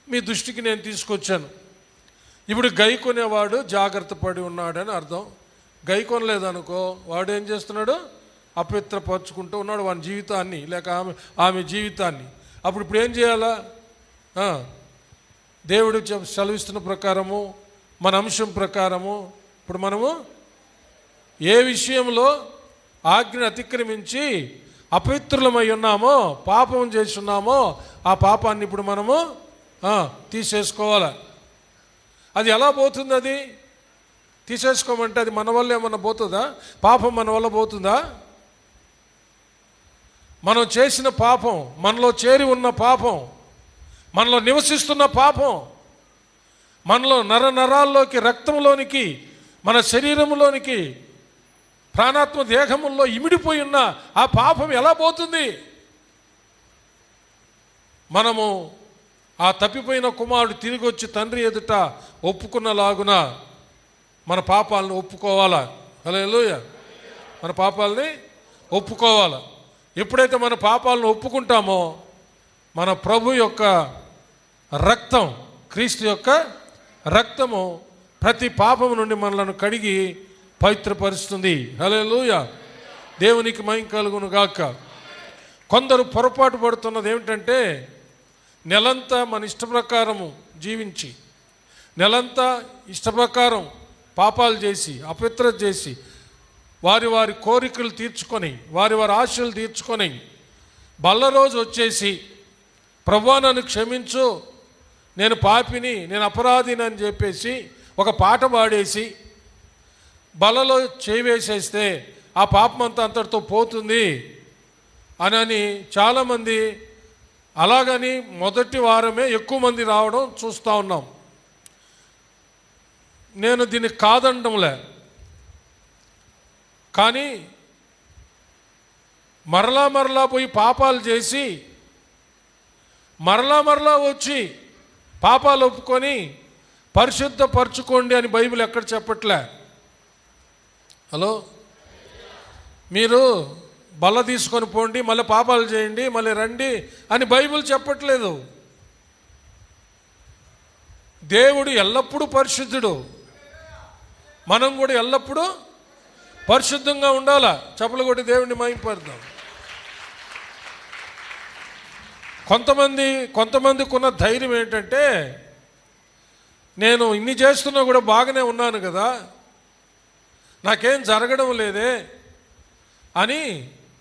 [SPEAKER 1] మీ దృష్టికి నేను తీసుకొచ్చాను. ఇప్పుడు గైకొనేవాడు జాగ్రత్త పడి ఉన్నాడని అర్థం. గైకొనలేదనుకో వాడు ఏం చేస్తున్నాడు? అపవిత్రపరుచుకుంటూ ఉన్నాడు వాని జీవితాన్ని, లేక ఆమె జీవితాన్ని. ఇప్పుడు ఏం చేయాలా? దేవుడు సెలవిస్తున్న ప్రకారము, మన అంశం ప్రకారము ఇప్పుడు మనము ఏ విషయంలో ఆజ్ఞను అతిక్రమించి అపవిత్రులమై ఉన్నామో, పాపం చేస్తున్నామో, ఆ పాపాన్ని ఇప్పుడు మనము తీసేసుకోవాలి. అది ఎలా పోతుంది? అది తీసేసుకోమంటే అది మన వల్ల ఏమన్నా పోతుందా? పాపం మన వల్ల పోతుందా? మనం చేసిన పాపం, మనలో చేరి ఉన్న పాపం, మనలో నివసిస్తున్న పాపం, మనలో నరాల్లోకి, రక్తంలోనికి, మన శరీరంలోనికి, ప్రాణాత్మ దేహముల్లో ఇమిడిపోయి ఉన్న ఆ పాపం ఎలా పోతుంది? మనము ఆ తప్పిపోయిన కుమారుడు తిరిగి వచ్చి తండ్రి ఎదుట ఒప్పుకున్నలాగున మన పాపాలను ఒప్పుకోవాలా. హల్లెలూయా. మన పాపాలని ఒప్పుకోవాలా. ఎప్పుడైతే మన పాపాలను ఒప్పుకుంటామో మన ప్రభు యొక్క రక్తం, క్రీస్తు యొక్క రక్తము ప్రతి పాపము నుండి మనలను కడిగి పవిత్రపరుస్తుంది. హల్లెలూయా. దేవునికి మహిమ కలుగును గాక. కొందరు పొరపాటు పడుతున్నది ఏమిటంటే, నెలంతా మన ఇష్టప్రకారము జీవించి, నెలంతా ఇష్టప్రకారం పాపాలు చేసి, అపవిత్రత చేసి, వారి వారి కోరికలు తీర్చుకొని, వారి వారి ఆశలు తీర్చుకొని, బల్ల రోజు వచ్చేసి ప్రభువా నన్ను క్షమించు, నేను పాపిని, నేను అపరాధిని అని చెప్పేసి ఒక పాట పాడేసి బలలో చేవేసేస్తే ఆ పాపం అంతటితో పోతుంది అని చాలామంది, అలాగని మొదటి వారమే ఎక్కువ మంది రావడం చూస్తూ ఉన్నాం. నేను దీన్ని కాదనడంలే, కానీ మరలా పోయి పాపాలు చేసి మరలా వచ్చి పాపాలు ఒప్పుకొని పరిశుద్ధపరచుకోండి అని బైబిల్ ఎక్కడ చెప్పట్లే. హలో, మీరు బల్ల తీసుకొని పోండి, మళ్ళీ పాపాలు చేయండి, మళ్ళీ రండి అని బైబిల్ చెప్పట్లేదు. దేవుడు ఎల్లప్పుడూ పరిశుద్ధుడు, మనం కూడా ఎల్లప్పుడూ పరిశుద్ధంగా ఉండాలా. చప్పలు కొట్టి దేవుడిని మహిమపడదాం. కొంతమందికి ఉన్న ధైర్యం ఏంటంటే, నేను ఇన్ని చేస్తున్నా కూడా బాగానే ఉన్నాను కదా, నాకేం జరగడం లేదే అని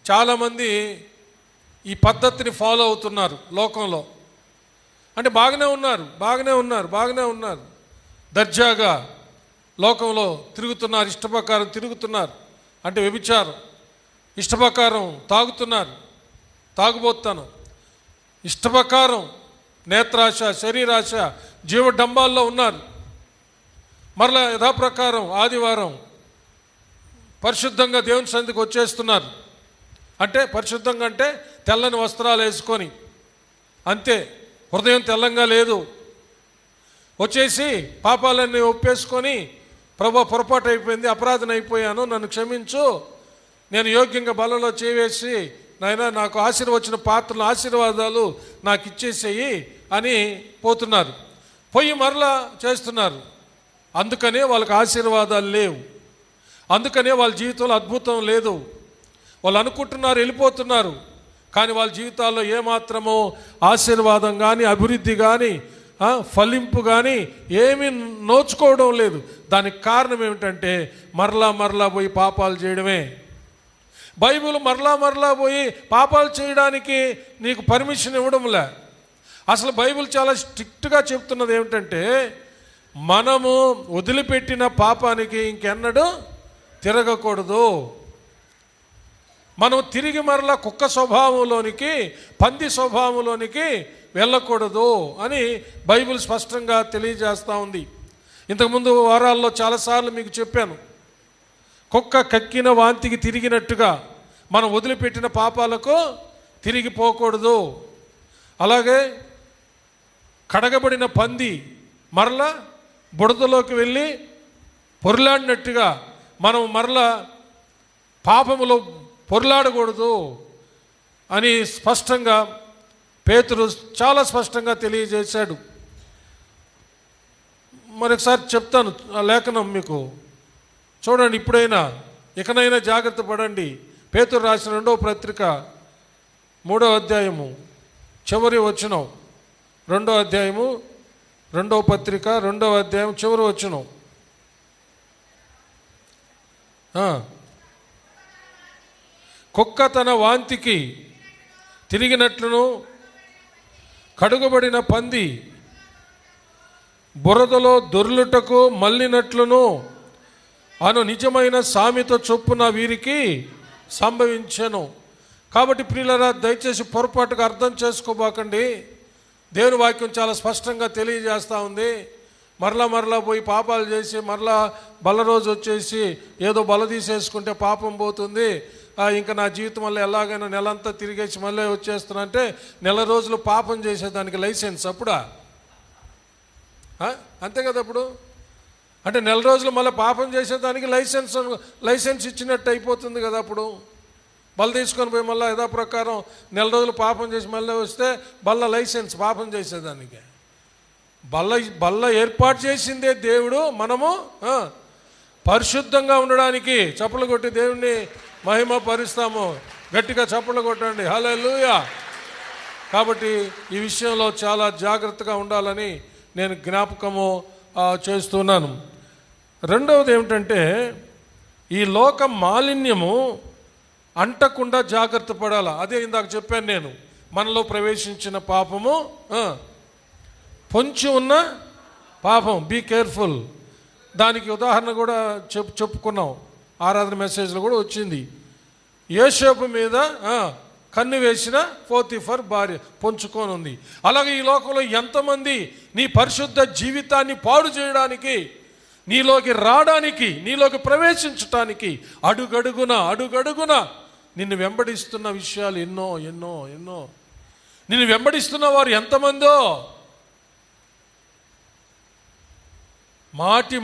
[SPEAKER 1] చాలామంది ఈ పద్ధతిని ఫాలో అవుతున్నారు లోకంలో. అంటే బాగానే ఉన్నారు, దర్జాగా లోకంలో తిరుగుతున్నారు, ఇష్టప్రకారం తిరుగుతున్నారు. అంటే వ్యభిచారం, ఇష్టప్రకారం తాగుతున్నారు, తాగుబోతాను, ఇష్టప్రకారం నేత్రాశ, శరీరాశ, జీవడంబాల్లో ఉన్నారు. మరలా యథాప్రకారం ఆదివారం పరిశుద్ధంగా దేవుని సన్నిధికి వచ్చేస్తున్నారు. అంటే పరిశుద్ధంగా అంటే తెల్లని వస్త్రాలు వేసుకొని, అంతే, హృదయం తెల్లంగా లేదు. వచ్చేసి పాపాలన్నీ ఒప్పేసుకొని, ప్రభు పొరపాటు అయిపోయింది, అపరాధన అయిపోయాను, నన్ను క్షమించు, నేను యోగ్యంగా బలలో చేవేసి నాయనా నాకు వచ్చిన పాత్రలు, ఆశీర్వాదాలు నాకు ఇచ్చేసేయి అని పోతున్నారు. పోయి మరలా చేస్తున్నారు. అందుకనే వాళ్ళకి ఆశీర్వాదాలు లేవు, అందుకనే వాళ్ళ జీవితంలో అద్భుతం లేదు. వాళ్ళు అనుకుంటున్నారు, వెళ్ళిపోతున్నారు, కానీ వాళ్ళ జీవితాల్లో ఏమాత్రమో ఆశీర్వాదం కానీ, అభివృద్ధి కానీ, ఫలింపు కానీ ఏమీ నోచుకోవడం లేదు. దానికి కారణం ఏమిటంటే మరలా పోయి పాపాలు చేయడమే. బైబిల్ మరలా పోయి పాపాలు చేయడానికి నీకు పర్మిషన్ ఇవ్వడంలే. అసలు బైబిల్ చాలా స్ట్రిక్ట్గా చెప్తున్నది ఏమిటంటే, మనము వదిలిపెట్టిన పాపానికి ఇంకెన్నడూ తిరగకూడదు. మనం తిరిగి మరలా కుక్క స్వభావంలోనికి, పంది స్వభావంలోనికి వెళ్ళకూడదు అని బైబిల్ స్పష్టంగా తెలియజేస్తూ ఉంది. ఇంతకుముందు వారాల్లో చాలాసార్లు మీకు చెప్పాను, కుక్క కక్కిన వాంతికి తిరిగినట్టుగా మనం వదిలిపెట్టిన పాపాలకు తిరిగిపోకూడదు. అలాగే కడగబడిన పంది మరలా బుడదలోకి వెళ్ళి పొర్లాడినట్టుగా మనం మరలా పాపములో పొర్లాడకూడదు అని స్పష్టంగా పేతురు చాలా స్పష్టంగా తెలియజేశాడు. మరొకసారి చెప్తాను ఆ లేఖనం మీకు, చూడండి. ఇకనైనా జాగ్రత్త పడండి. పేతురు రాసిన 2వ పత్రిక 3వ అధ్యాయము చివరి వచనం, 2వ అధ్యాయము, 2వ పత్రిక 2వ అధ్యాయం చివరి వచనం. కుక్క తన వాంతికి తిరిగినట్లును కడుగబడిన పంది బురదలో దొర్లుటకు మళ్ళినట్లును అను నిజమైన సామెత చొప్పున వీరికి సంభవించెను. కాబట్టి ప్రియులారా, దయచేసి పొరపాటుగా అర్థం చేసుకోబాకండి. దేవుని వాక్యం చాలా స్పష్టంగా తెలియజేస్తూ ఉంది. మరలా పోయి పాపాలు చేసి మరలా బల్ల రోజు వచ్చేసి ఏదో బల తీసేసుకుంటే పాపం పోతుంది, ఇంకా నా జీవితం వల్ల ఎలాగైనా నెలంతా తిరిగేసి మళ్ళీ వచ్చేస్తున్నా అంటే, నెల రోజులు పాపం చేసేదానికి లైసెన్స్ అప్పుడా? అంతే కదా. అప్పుడు అంటే నెల రోజులు మళ్ళీ పాపం చేసేదానికి లైసెన్స్ ఇచ్చినట్టు అయిపోతుంది కదా. అప్పుడు బల్ల తీసుకొని పోయి మళ్ళీ యథాప్రకారం నెల రోజులు పాపం చేసి మళ్ళీ వస్తే బల్ల లైసెన్స్ పాపం చేసేదానికి. బల్ల ఏర్పాటు చేసిందే దేవుడు, మనము పరిశుద్ధంగా ఉండడానికి. చప్పలు కొట్టి దేవుణ్ణి మహిమ పరుస్తాము. గట్టిగా చప్పలు కొట్టండి, హల్లెలూయా. కాబట్టి ఈ విషయంలో చాలా జాగ్రత్తగా ఉండాలని నేను జ్ఞాపకము చేస్తున్నాను. రెండవది ఏమిటంటే, ఈ లోక మాలిన్యము అంటకుండా జాగ్రత్త పడాలి. అదే ఇందాక చెప్పాను నేను, మనలో ప్రవేశించిన పాపము, పొంచి ఉన్న పాపం. Be careful. దానికి ఉదాహరణ కూడా చెప్పుకున్నాం, ఆరాధన మెసేజ్లో కూడా వచ్చింది. యోసేపు మీద కన్ను వేసిన పోతీఫర్ భార్య పొంచుకొని ఉంది. అలాగే ఈ లోకంలో ఎంతమంది నీ పరిశుద్ధ జీవితాన్ని పాడు చేయడానికి, నీలోకి రావడానికి, నీలోకి ప్రవేశించటానికి అడుగడుగున నిన్ను వెంబడిస్తున్న విషయాలు ఎన్నో ఎన్నో ఎన్నో. నిన్ను వెంబడిస్తున్న వారు ఎంతమందో.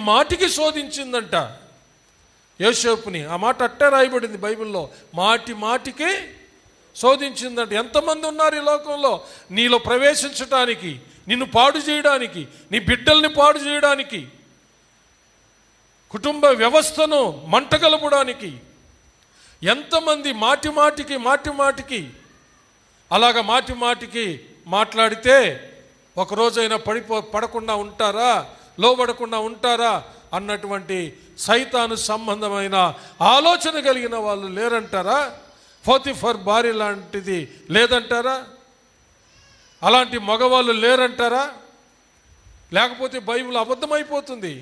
[SPEAKER 1] మాటికి శోధించిందంట యోసేపుని. ఆ మాట అట్టే రాయబడింది బైబిల్లో. మాటికి శోధించిందంట. ఎంతమంది ఉన్నారు ఈ లోకంలో నీలో ప్రవేశించటానికి, నిన్ను పాడు చేయడానికి, నీ బిడ్డల్ని పాడు చేయడానికి, కుటుంబ వ్యవస్థను మంటగలపడానికి. ఎంతమంది మాటికి అలాగ మాటికి మాట్లాడితే ఒకరోజైనా పడకుండా ఉంటారా, లోబడకుండా ఉంటారా అన్నటువంటి సైతాను సంబంధమైన ఆలోచన కలిగిన వాళ్ళు లేరంటారా? పోతీఫర్ భార్య లాంటిది లేదంటారా? అలాంటి మగవాళ్ళు లేరంటారా? లేకపోతే బైబిల్ అబద్ధమైపోతుంది.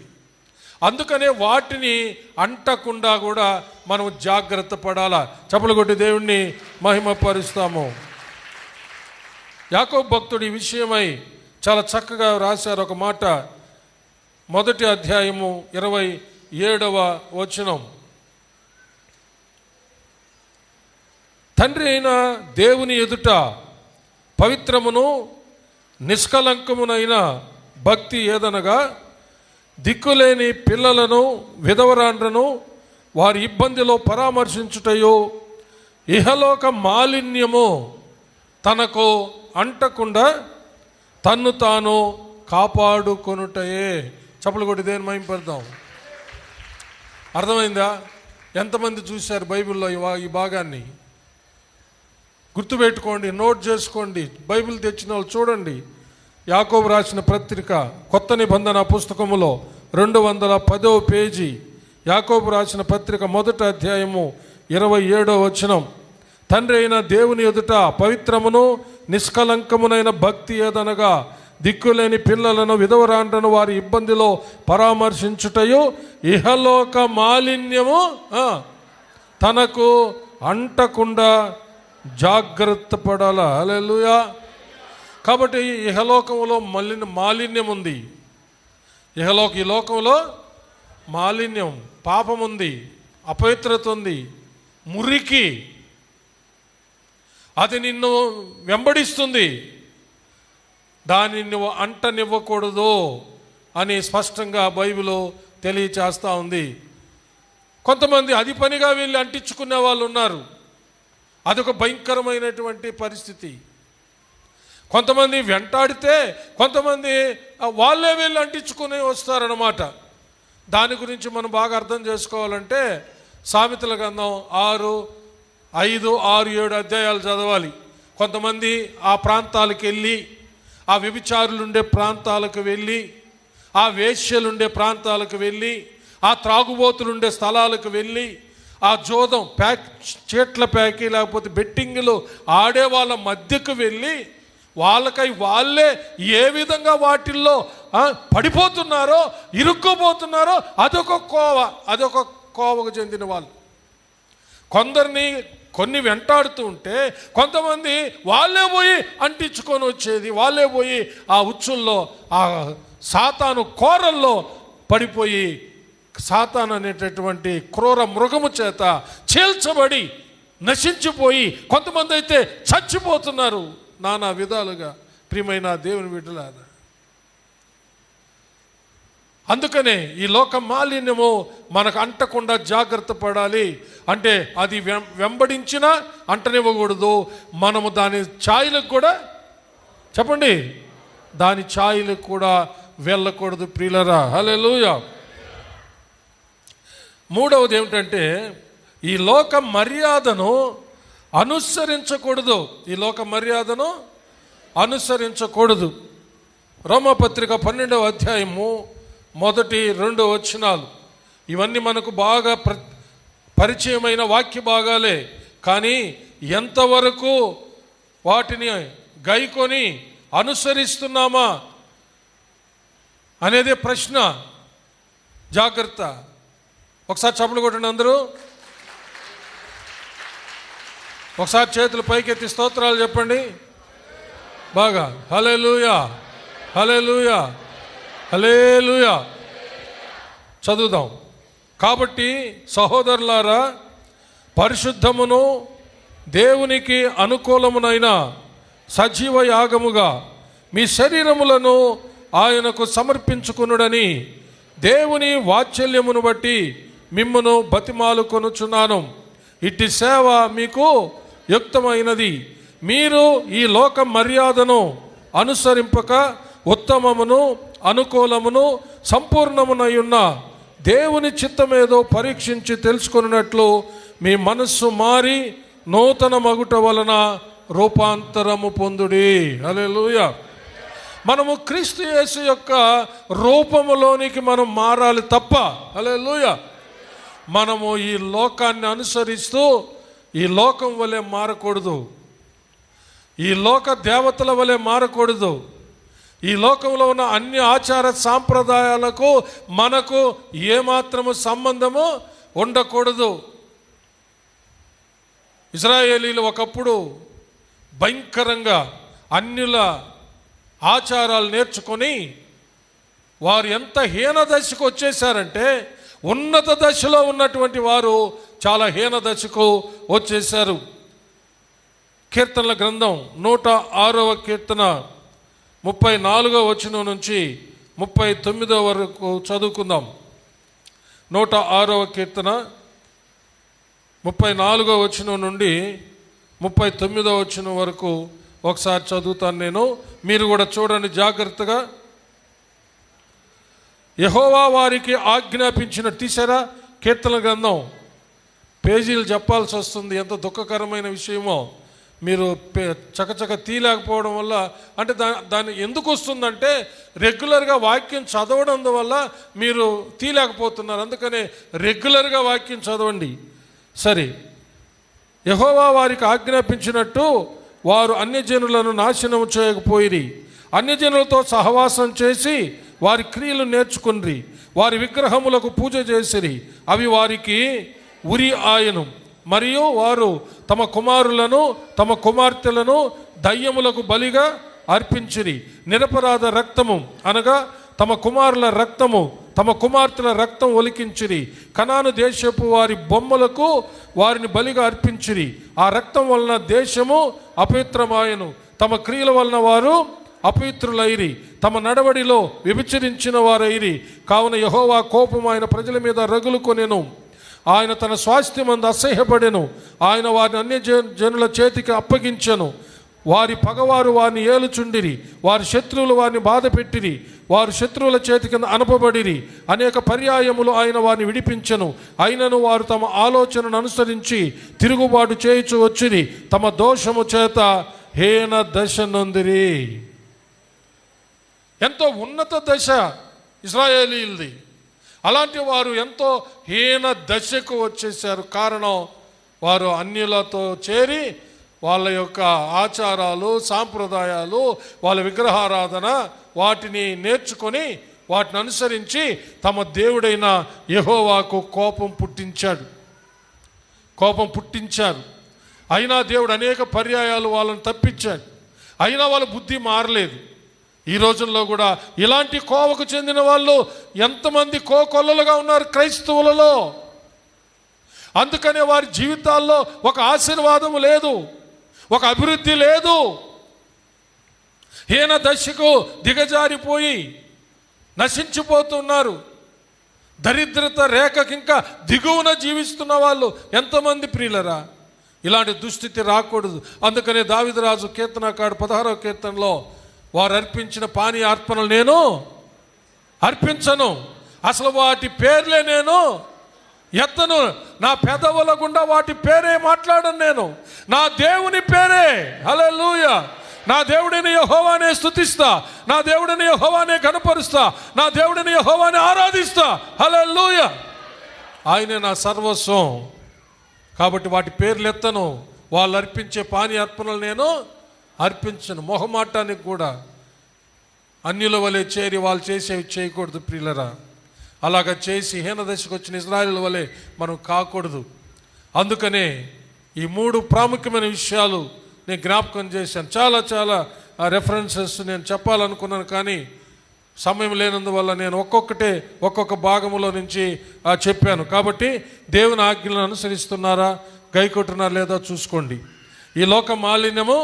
[SPEAKER 1] అందుకనే వాటిని అంటకుండా కూడా మనం జాగ్రత్త పడాలా. చప్పలు కొట్టి దేవుణ్ణి మహిమపరుస్తాము. యాకోబు భక్తుడు ఈ విషయమై చాలా చక్కగా రాశారు ఒక మాట. 1వ అధ్యాయము 27వ వచనం. తండ్రి అయిన దేవుని ఎదుట పవిత్రమును నిష్కలంకమునైన భక్తి ఏదనగా, దిక్కులేని పిల్లలను విధవరాండ్రను వారి ఇబ్బందిలో పరామర్శించుటయో, ఇహలోక మాలిన్యము తనకు అంటకుండా తన్ను తాను కాపాడుకొనుటయే. చప్పలు కొట్టి దేని మహిమపడదాం. అర్థమైందా? ఎంతమంది చూశారు బైబిల్లో ఈ భాగాన్ని? గుర్తుపెట్టుకోండి, నోట్ చేసుకోండి. బైబిల్ తెచ్చిన వాళ్ళు చూడండి. యాకోబు రాసిన పత్రిక కొత్త నిబంధన పుస్తకములో 210వ పేజీ, యాకోబు రాసిన పత్రిక 1వ అధ్యాయము 27వ వచనం. తండ్రి అయిన దేవుని ఎదుట పవిత్రమును నిష్కలంకమునైన భక్తి ఏదనగా, దిక్కులేని పిల్లలను విధవరాండ్రను వారి ఇబ్బందిలో పరామర్శించుటయు, ఇహలోక మాలిన్యము తనకు అంటకుండా జాగ్రత్త పడాలా. హల్లెలూయా. కాబట్టి ఇహలోకంలో మాలిన్యం ఉంది. ఈ లోకంలో మాలిన్యం, పాపం ఉంది, అపవిత్రత ఉంది, మురికి. అది నిన్ను వెంబడిస్తుంది. దాన్ని నువ్వు అంటనివ్వకూడదు అని స్పష్టంగా బైబిల్ తెలియచేస్తూ ఉంది. కొంతమంది అది పనిగా వీళ్ళు అంటించుకునే వాళ్ళు ఉన్నారు. అదొక భయంకరమైనటువంటి పరిస్థితి. కొంతమంది వెంటాడితే కొంతమంది వాళ్ళే వీళ్ళు అంటించుకుని వస్తారన్నమాట. దాని గురించి మనం బాగా అర్థం చేసుకోవాలంటే సామెతల గ్రంథం 5, 6, 7 అధ్యాయాలు చదవాలి. కొంతమంది ఆ ప్రాంతాలకు వెళ్ళి, ఆ వ్యభిచారులుండే ప్రాంతాలకు వెళ్ళి, ఆ వేశ్యలుండే ప్రాంతాలకు వెళ్ళి, ఆ త్రాగుబోతులుండే స్థలాలకు వెళ్ళి, ఆ జోదం చీట్ల ప్యాకి లేకపోతే బెట్టింగ్లు ఆడే వాళ్ళ మధ్యకు వెళ్ళి వాళ్ళకై వాళ్ళే ఏ విధంగా వాటిల్లో పడిపోతున్నారో, ఇరుక్కుపోతున్నారో అదొక కోవకు చెందిన వాళ్ళు. కొన్ని వెంటాడుతూ ఉంటే కొంతమంది వాళ్ళే పోయి అంటించుకొని వచ్చేది, వాళ్ళే పోయి ఆ ఉచ్చుల్లో, ఆ సాతాను కోరల్లో పడిపోయి సాతాను అనేటటువంటి క్రూర మృగము చేత చీల్చబడి నశించిపోయి కొంతమంది అయితే చచ్చిపోతున్నారు నానా విధాలుగా. ప్రియమైన దేవుని బిడ్డలారా, అందుకనే ఈ లోక మాలిన్యము మనకు అంటకుండా జాగ్రత్త పడాలి. అంటే అది వెంబడించినా అంటనివ్వకూడదు. మనము దాని ఛాయలకు కూడా, చెప్పండి, దాని ఛాయలకు కూడా వెళ్ళకూడదు ప్రియులరా. హల్లెలూయా. మూడవది ఏమిటంటే ఈ లోక మర్యాదను అనుసరించకూడదు. ఈ లోక మర్యాదను అనుసరించకూడదు. రోమాపత్రిక 12వ అధ్యాయము 1-2 వచనాలు. ఇవన్నీ మనకు బాగా పరిచయమైన వాక్య భాగాలే. కానీ ఎంతవరకు వాటిని గైకొని అనుసరిస్తున్నామా అనేదే ప్రశ్న. జాగ్రత్త. ఒకసారి చప్పట్లు కొట్టండి అందరూ. ఒకసారి చేతులు పైకెత్తి స్తోత్రాలు చెప్పండి బాగా. హల్లెలూయా, హల్లెలూయా, హల్లెలూయా. చదువుదాం. కాబట్టి సహోదరులారా, పరిశుద్ధమును దేవునికి అనుకూలమునైన సజీవ యాగముగా మీ శరీరములను ఆయనకు సమర్పించుకొనుడని దేవుని వాత్సల్యమును బట్టి మిమ్మును బతిమాలుకొనుచున్నాను. ఇట్టి సేవ మీకు యుక్తమైనది. మీరు ఈ లోక మర్యాదను అనుసరింపక ఉత్తమమును అనుకూలమును సంపూర్ణమునయున్న దేవుని చిత్తమేదో పరీక్షించి తెలుసుకున్నట్లు మీ మనస్సు మారి నూతన మగుట వలన రూపాంతరము పొందుడి. హల్లెలూయా. మనము క్రీస్తు యేసు యొక్క రూపములోనికి మనం మారాలి తప్ప, హల్లెలూయా, మనము ఈ లోకాన్ని అనుసరిస్తూ ఈ లోకం వలె మారకూడదు. ఈ లోక దేవతల వలె మారకూడదు. ఈ లోకంలో ఉన్న అన్ని ఆచార సాంప్రదాయాలకు మనకు ఏమాత్రము సంబంధము ఉండకూడదు. ఇశ్రాయేలీలు ఒకప్పుడు భయంకరంగా అన్యుల ఆచారాలు నేర్చుకొని వారు ఎంత హీన దశకు వచ్చేసారంటే, ఉన్నత దశలో ఉన్నటువంటి వారు చాలా హీన దశకు వచ్చేసారు. కీర్తనల గ్రంథం 106వ కీర్తన 34వ వచనం నుంచి 39వ వరకు చదువుకుందాం. 106వ కీర్తన 34వ వచనం నుండి 39వ వచనం వరకు ఒకసారి చదువుతాను నేను, మీరు కూడా చూడండి జాగ్రత్తగా. యెహోవా వారికి ఆజ్ఞాపించిన, తీసారా కీర్తన గ్రంథం పేజీలు చెప్పాల్సి వస్తుంది, ఎంత దుఃఖకరమైన విషయమో. మీరు చకచక తీయలేకపోవడం వల్ల, అంటే దాన్ని ఎందుకు వస్తుందంటే రెగ్యులర్గా వాక్యం చదవడం వల్ల మీరు తీయలేకపోతున్నారు. అందుకనే రెగ్యులర్గా వాక్యం చదవండి. సరే, యెహోవా వారికి ఆజ్ఞాపించినట్టు వారు అన్యజనులను నాశనం చేయకపోయిరి. అన్యజనులతో సహవాసం చేసి వారి క్రియలు నేర్చుకుని వారి విగ్రహములకు పూజ చేసిరి. అవి వారికి ఉరి ఆయను. మరియు వారు తమ కుమారులను తమ కుమార్తెలను దయ్యములకు బలిగా అర్పించిరి. నిరపరాధ రక్తము అనగా తమ కుమారుల రక్తము తమ కుమార్తెల రక్తం ఒలికించిరి. కనాను దేశపు వారి బొమ్మలకు వారిని బలిగా అర్పించిరి. ఆ రక్తం వలన దేశము అపవిత్రమాయను. తమ క్రియల వలన వారు అపవిత్రులైరి. తమ నడవడిలో వ్యభిచరించిన వారైరి. కావున యెహోవా కోపం ఆయన ప్రజల మీద రగులుకొనెను. ఆయన తన స్వాస్థ్యమందు అసహ్యపడెను. ఆయన వారిని అన్య జనుల చేతికి అప్పగించెను. వారి పగవారు వారిని ఏలుచుండిరి. వారి శత్రువులు వారిని బాధ పెట్టిరి. వారు శత్రువుల చేతి కింద అనపబడిరి. అనేక పర్యాయములు ఆయన వారిని విడిపించెను. అయినను వారు తమ ఆలోచనను అనుసరించి తిరుగుబాటు చేయుచు వచ్చిరి. తమ దోషము చేత హీన దశ నొందిరి. ఎంతో ఉన్నత దశ ఇశ్రాయేలీయులది. అలాంటి వారు ఎంతో హీన దశకు వచ్చేసారు. కారణం, వారు అన్యులతో చేరి వాళ్ళ యొక్క ఆచారాలు, సాంప్రదాయాలు, వాళ్ళ విగ్రహారాధన వాటిని నేర్చుకొని వాటిని అనుసరించి తమ దేవుడైన యెహోవాకు కోపం పుట్టించారు. అయినా దేవుడు అనేక పర్యాయాలు వాళ్ళని తప్పించాడు. అయినా వాళ్ళ బుద్ధి మారలేదు. ఈ రోజుల్లో కూడా ఇలాంటి కోవకు చెందిన వాళ్ళు ఎంతమంది కోకొల్లలుగా ఉన్నారు క్రైస్తవులలో. అందుకనే వారి జీవితాల్లో ఒక ఆశీర్వాదం లేదు, ఒక అభివృద్ధి లేదు. హీన దశకు దిగజారిపోయి నశించిపోతున్నారు. దరిద్రత రేఖకి ఇంకా దిగువన జీవిస్తున్న వాళ్ళు ఎంతమంది ప్రియులరా. ఇలాంటి దుస్థితి రాకూడదు. అందుకనే దావీదురాజు కీర్తనకారుడు 16వ కీర్తనలో వారు అర్పించిన పానీయ అర్పణలు నేను అర్పించను, అసలు వాటి పేర్లే నేను ఎత్తను, నా పెదవుల గుండా వాటి పేరే మాట్లాడను, నేను నా దేవుని పేరే, హల్లెలూయా, నా దేవుడిని యెహోవానే స్తుతిస్తా, నా దేవుడిని యెహోవానే ఘనపరుస్తా, నా దేవుడిని యెహోవానే ఆరాధిస్తా, హల్లెలూయా, ఆయనే నా సర్వస్వం. కాబట్టి వాటి పేర్లు ఎత్తను, వాళ్ళు అర్పించే పానీయ అర్పణలు నేను అర్పించను. మొహమాటానికి కూడా అన్యుల వలె చేరి వాళ్ళు చేసేవి చేయకూడదు ప్రియులరా. అలాగ చేసి హీన దశకు వచ్చిన ఇశ్రాయేలు వలె మనం కాకూడదు. అందుకనే ఈ 3 ప్రాముఖ్యమైన విషయాలు నేను జ్ఞాపకం చేశాను. చాలా చాలా రెఫరెన్సెస్ నేను చెప్పాలనుకున్నాను, కానీ సమయం లేనందువల్ల నేను ఒక్కొక్క భాగంలో నుంచి చెప్పాను. కాబట్టి దేవుని ఆజ్ఞలను అనుసరిస్తున్నారా, గైకొట్టున్నారా లేదా చూసుకోండి. ఈ లోక మాలిన్యము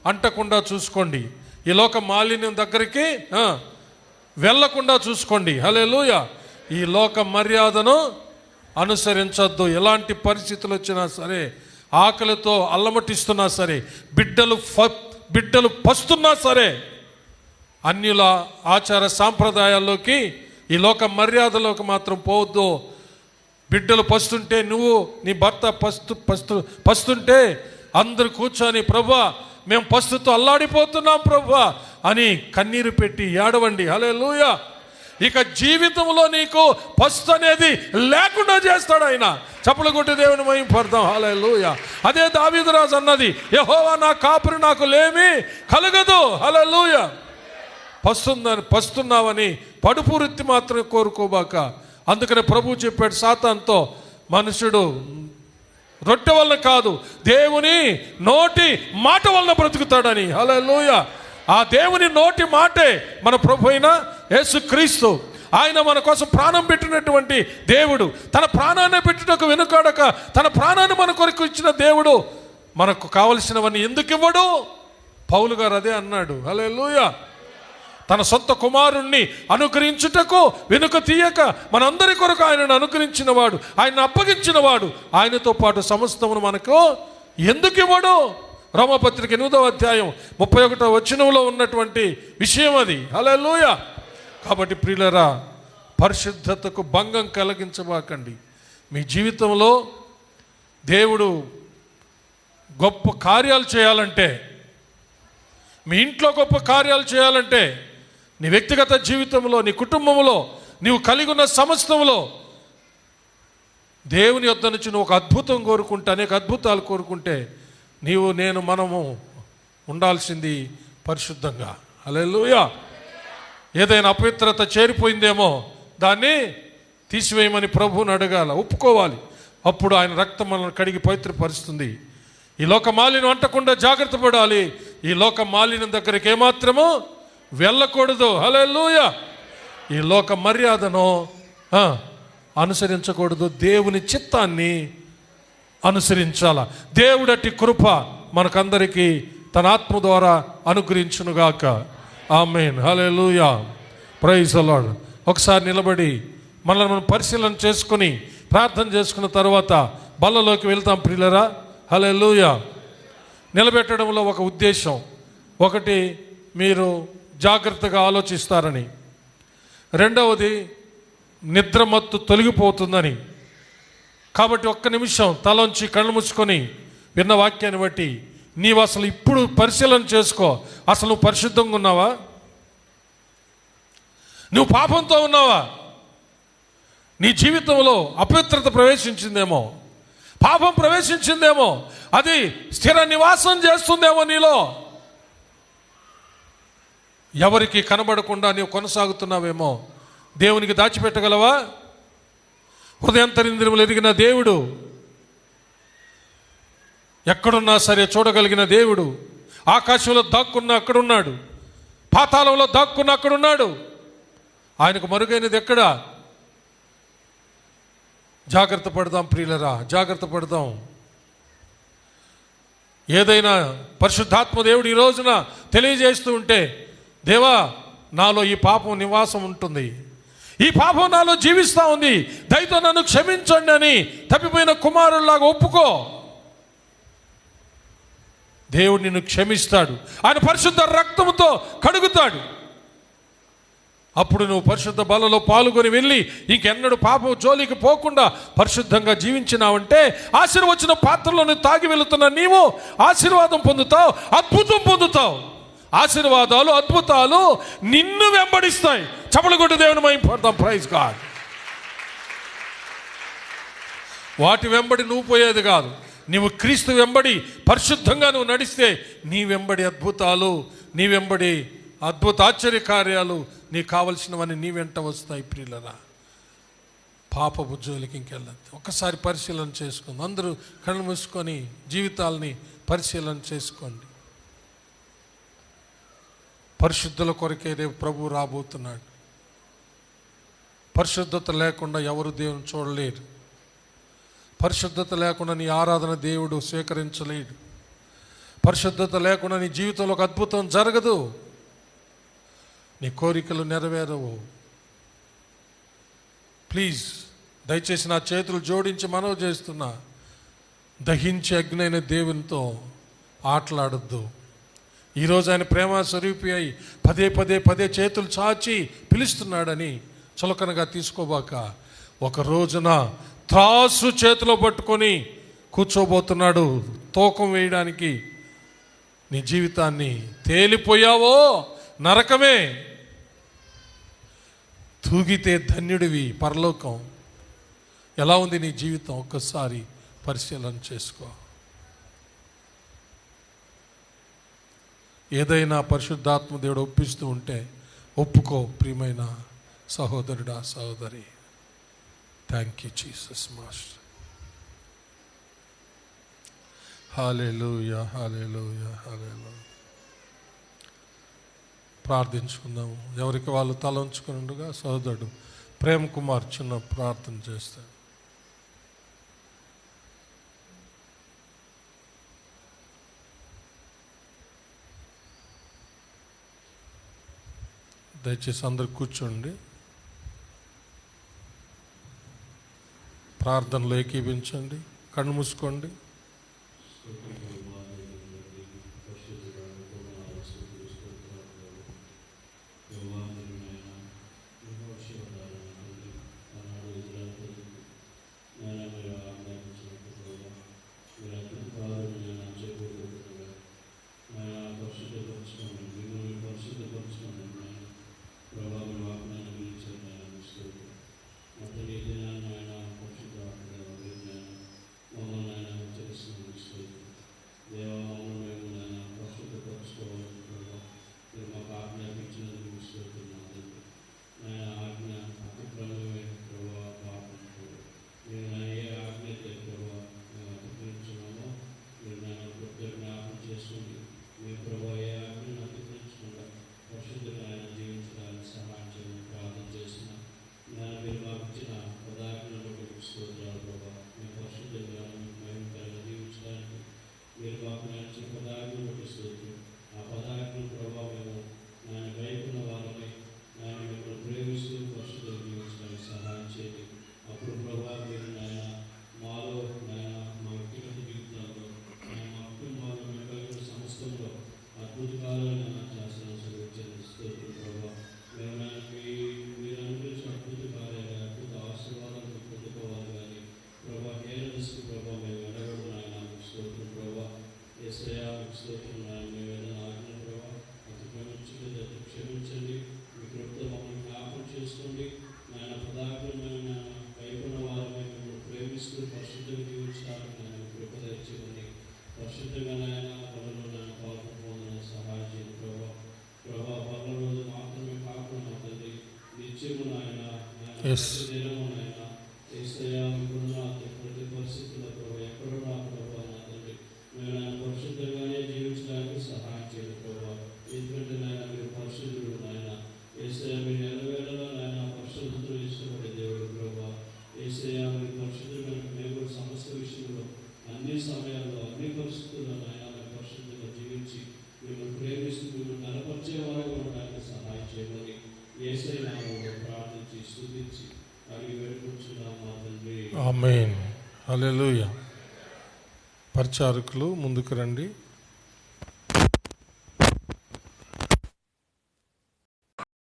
[SPEAKER 1] అంటకుండా చూసుకోండి. ఈ లోక మాలిన్యం దగ్గరికి వెళ్ళకుండా చూసుకోండి. హల్లెలూయా. ఈ లోక మర్యాదను అనుసరించొద్దు. ఎలాంటి పరిస్థితులు వచ్చినా సరే, ఆకలితో అల్లమటిస్తున్నా సరే, బిడ్డలు పస్తున్నా సరే, అన్యుల ఆచార సాంప్రదాయాల్లోకి, ఈ లోక మర్యాదలోకి మాత్రం పోవద్దు. బిడ్డలు పస్తుంటే, నువ్వు నీ భర్త పస్తుంటే అందరు కూర్చొని ప్రభువా మేము పస్తుతో అల్లాడిపోతున్నాం ప్రభువా అని కన్నీరు పెట్టి ఏడవండి. హల్లెలూయా. ఇక జీవితంలో నీకు పస్తు అనేది లేకుండా చేస్తాడు ఆయన. చప్పలు కొట్టి దేవుని మహిమపడతాం. హల్లెలూయా. అదే దావీదురాజు అన్నది, యెహోవా నా కాపురి, నాకు లేమి కలగదు. హల్లెలూయా. పస్తున్నావని పడుపు వృత్తి మాత్రం కోరుకోబాక. అందుకనే ప్రభు చెప్పాడు సాతానుతో, మనుషుడు రొట్టె వలన కాదు దేవుని నోటి మాట వలన బ్రతుకుతాడని. హల్లెలూయా. ఆ దేవుని నోటి మాటే మన ప్రభు అయిన యేసుక్రీస్తు. ఆయన మన కోసం ప్రాణం పెట్టినటువంటి దేవుడు. తన ప్రాణాన్ని పెట్టుటకు వెనుకాడక తన ప్రాణాన్ని మన కొరకు ఇచ్చిన దేవుడు మనకు కావలసినవన్నీ ఎందుకు ఇవ్వడు? పౌలు గారు అదే అన్నాడు. హల్లెలూయా. తన సొంత కుమారుణ్ణి అనుగ్రహించుటకు వెనుక తీయక మనందరి కొరకు ఆయనను అనుగ్రహించిన వాడు, ఆయనను అప్పగించిన వాడు, ఆయనతో పాటు సమస్తమును మనకు ఎందుకు ఇవ్వడు? రోమపత్రిక 8వ అధ్యాయం 31వ వచనంలో ఉన్నటువంటి విషయం అది. హల్లెలూయా. కాబట్టి ప్రియులరా, పరిశుద్ధతకు భంగం కలిగించబాకండి. మీ జీవితంలో దేవుడు గొప్ప కార్యాలు చేయాలంటే, మీ ఇంట్లో గొప్ప కార్యాలు చేయాలంటే, నీ వ్యక్తిగత జీవితంలో, నీ కుటుంబంలో, నీవు కలిగి ఉన్న సమస్తంలో దేవుని యొద్ద నుంచి నువ్వు ఒక అద్భుతం కోరుకుంటే, అనేక అద్భుతాలు కోరుకుంటే, మనము ఉండాల్సింది పరిశుద్ధంగా. హల్లెలూయా. ఏదైనా అపవిత్రత చేరిపోయిందేమో దాన్ని తీసివేయమని ప్రభువుని అడగాల, ఒప్పుకోవాలి. అప్పుడు ఆయన రక్తం మనల్ని కడిగి పవిత్రపరుస్తుంది. ఈ లోక మాలిన్యం అంటకుండా జాగ్రత్త పడాలి. ఈ లోక మాలిన్యం దగ్గరికి ఏమాత్రము వెళ్ళకూడదు. హల్లెలూయా. ఈ లోక మర్యాదను అనుసరించకూడదు. దేవుని చిత్తాన్ని అనుసరించాల. దేవుడటి కృప మనకందరికీ తన ఆత్మ ద్వారా అనుగ్రహించునుగాక. Amen. Hallelujah. Praise the Lord. ఒకసారి నిలబడి మనల్ని మనం పరిశీలన చేసుకుని ప్రార్థన చేసుకున్న తర్వాత బల్లలోకి వెళ్తాం ప్రియులరా. హల్లెలూయా. నిలబెట్టడంలో ఒక ఉద్దేశం, ఒకటి మీరు జాగ్రత్తగా ఆలోచిస్తారని, రెండవది నిద్రమత్తు తొలగిపోతుందని. కాబట్టి ఒక్క నిమిషం తలంచి కళ్ళు మూసుకొని విన్న వాక్యాన్ని బట్టి నీవు అసలు ఇప్పుడు పరిశీలన చేసుకో. అసలు నువ్వు పరిశుద్ధంగా ఉన్నావా? నువ్వు పాపంతో ఉన్నావా? నీ జీవితంలో అపవిత్రత ప్రవేశించిందేమో, పాపం ప్రవేశించిందేమో, అది స్థిర నివాసం చేస్తుందేమో నీలో. ఎవరికి కనబడకుండా నీవు కొనసాగుతున్నావేమో. దేవునికి దాచిపెట్టగలవా? హృదయాంతరింద్రియములు ఎరిగిన దేవుడు, ఎక్కడున్నా సరే చూడగలిగిన దేవుడు, ఆకాశంలో దాక్కున్న అక్కడున్నాడు, పాతాళంలో దాక్కున్న అక్కడున్నాడు. ఆయనకు మరుగైనది ఎక్కడా? జాగ్రత్త పడదాం ప్రియులరా, జాగ్రత్త పడదాం. ఏదైనా పరిశుద్ధాత్మ దేవుడు ఈ రోజున తెలియజేస్తూ ఉంటే, దేవా నాలో ఈ పాపం నివాసం ఉంటుంది, ఈ పాపం నాలో జీవిస్తూ ఉంది, దయతో నన్ను క్షమించండి అని తప్పిపోయిన కుమారుల్లాగా ఒప్పుకో. దేవుడు నిన్ను క్షమిస్తాడు. ఆయన పరిశుద్ధ రక్తముతో కడుగుతాడు. అప్పుడు నువ్వు పరిశుద్ధ బలలో పాల్గొని వెళ్ళి ఇంకెన్నడూ పాపం జోలికి పోకుండా పరిశుద్ధంగా జీవించినావంటే ఆశీర్వచన పాత్రలో నువ్వు తాగి వెళుతున్న నీవు ఆశీర్వాదం పొందుతావు, అద్భుతం పొందుతావు. ఆశీర్వాదాలు, అద్భుతాలు నిన్ను వెంబడిస్తాయి. చపలగొట్టు దేవుని మహిమపడతాం. Praise God. వాటి వెంబడి నువ్వు పోయేది కాదు. నీవు క్రీస్తు వెంబడి పరిశుద్ధంగా నువ్వు నడిస్తే నీ వెంబడి అద్భుతాలు, నీ వెంబడి అద్భుత ఆశ్చర్య కార్యాలు, నీకు కావలసినవన్నీ నీ వెంట వస్తాయి. ప్రియులరా, పాపపు జోలికి ఇంకెళ్ళద్దు. ఒక్కసారి పరిశీలన చేసుకోండి. అందరూ కళ్ళు మూసుకొని జీవితాలని పరిశీలన చేసుకోండి. పరిశుద్ధుల కొరకే రేపు ప్రభు రాబోతున్నాడు. పరిశుద్ధత లేకుండా ఎవరు దేవుని చూడలేరు. పరిశుద్ధత లేకుండా నీ ఆరాధన దేవుడు స్వీకరించలేడు. పరిశుద్ధత లేకుండా నీ జీవితంలో ఒక అద్భుతం జరగదు. నీ కోరికలు నెరవేరవు. ప్లీజ్ దయచేసి నా చేతులు జోడించి మనవి చేస్తున్నా, దహించే అగ్ని అయిన దేవునితో ఆటలాడొద్దు. ఈరోజు ఆయన ప్రేమ స్వరూపి అయి పదే పదే పదే చేతులు చాచి పిలుస్తున్నాడని చులకనగా తీసుకోబాక. ఒక రోజున త్రాసు చేతిలో పట్టుకొని కూర్చోబోతున్నాడు తూకం వేయడానికి. నీ జీవితాన్ని తేలిపోయావో నరకమే, తూగితే ధన్యుడివి పరలోకం. ఎలా ఉంది నీ జీవితం? ఒక్కసారి పరిశీలన చేసుకో. ఏదైనా పరిశుద్ధాత్మ దేవుడు ఒప్పిస్తూ ఉంటే ఒప్పుకో ప్రియమైన సహోదరుడా, సహోదరి. Thank you Jesus master. Hallelujah, hallelujah, hallelujah. ప్రార్థించుకుందాము. ఎవరికి వాళ్ళు తల ఉంచుకున్నట్టుగా సహోదరుడు ప్రేమ్ కుమార్ చిన్న ప్రార్థన చేస్తాడు. దయచేసి అందరు కూర్చోండి. ప్రార్థనలో ఏకీభించండి. కళ్ళు మూసుకోండి. ఎస్
[SPEAKER 2] ప్రతి పరిస్థితుల్లో ప్రభావ ఎక్కడున్నా ప్రభావ నా తండ్రి మేము ఆయన పరిశుద్ధంగానే జీవించడానికి సహాయం చేయండి ప్రభావ. ఎందుకంటే నాయన మీరు పరిశుద్ధుడు నాయన. యేసయ్య మీరు ఎల్లవేళలా నాయన పరిశుద్ధతను ఇష్టపడే దేవుడు ప్రభావ. యేసయ్య మీరు పరిశుద్ధుడు మేము కూడా సమస్త విషయంలో అన్ని సమయాల్లో అన్ని పరిస్థితుల్లో నాయన మేము పరిశుద్ధంగా జీవించి మిమ్మల్ని ప్రేమిస్తూ మిమ్మల్ని కనపరిచే వారు ఉండడానికి సహాయం చేయమని యేసయ్య నామములో ప్రార్థించి స్తుతించి అడిగి వేడుకుంటున్నాం మా తండ్రి.
[SPEAKER 1] ఆమేన్. హల్లెలూయా. పరిచారకులు ముందుకు రండి.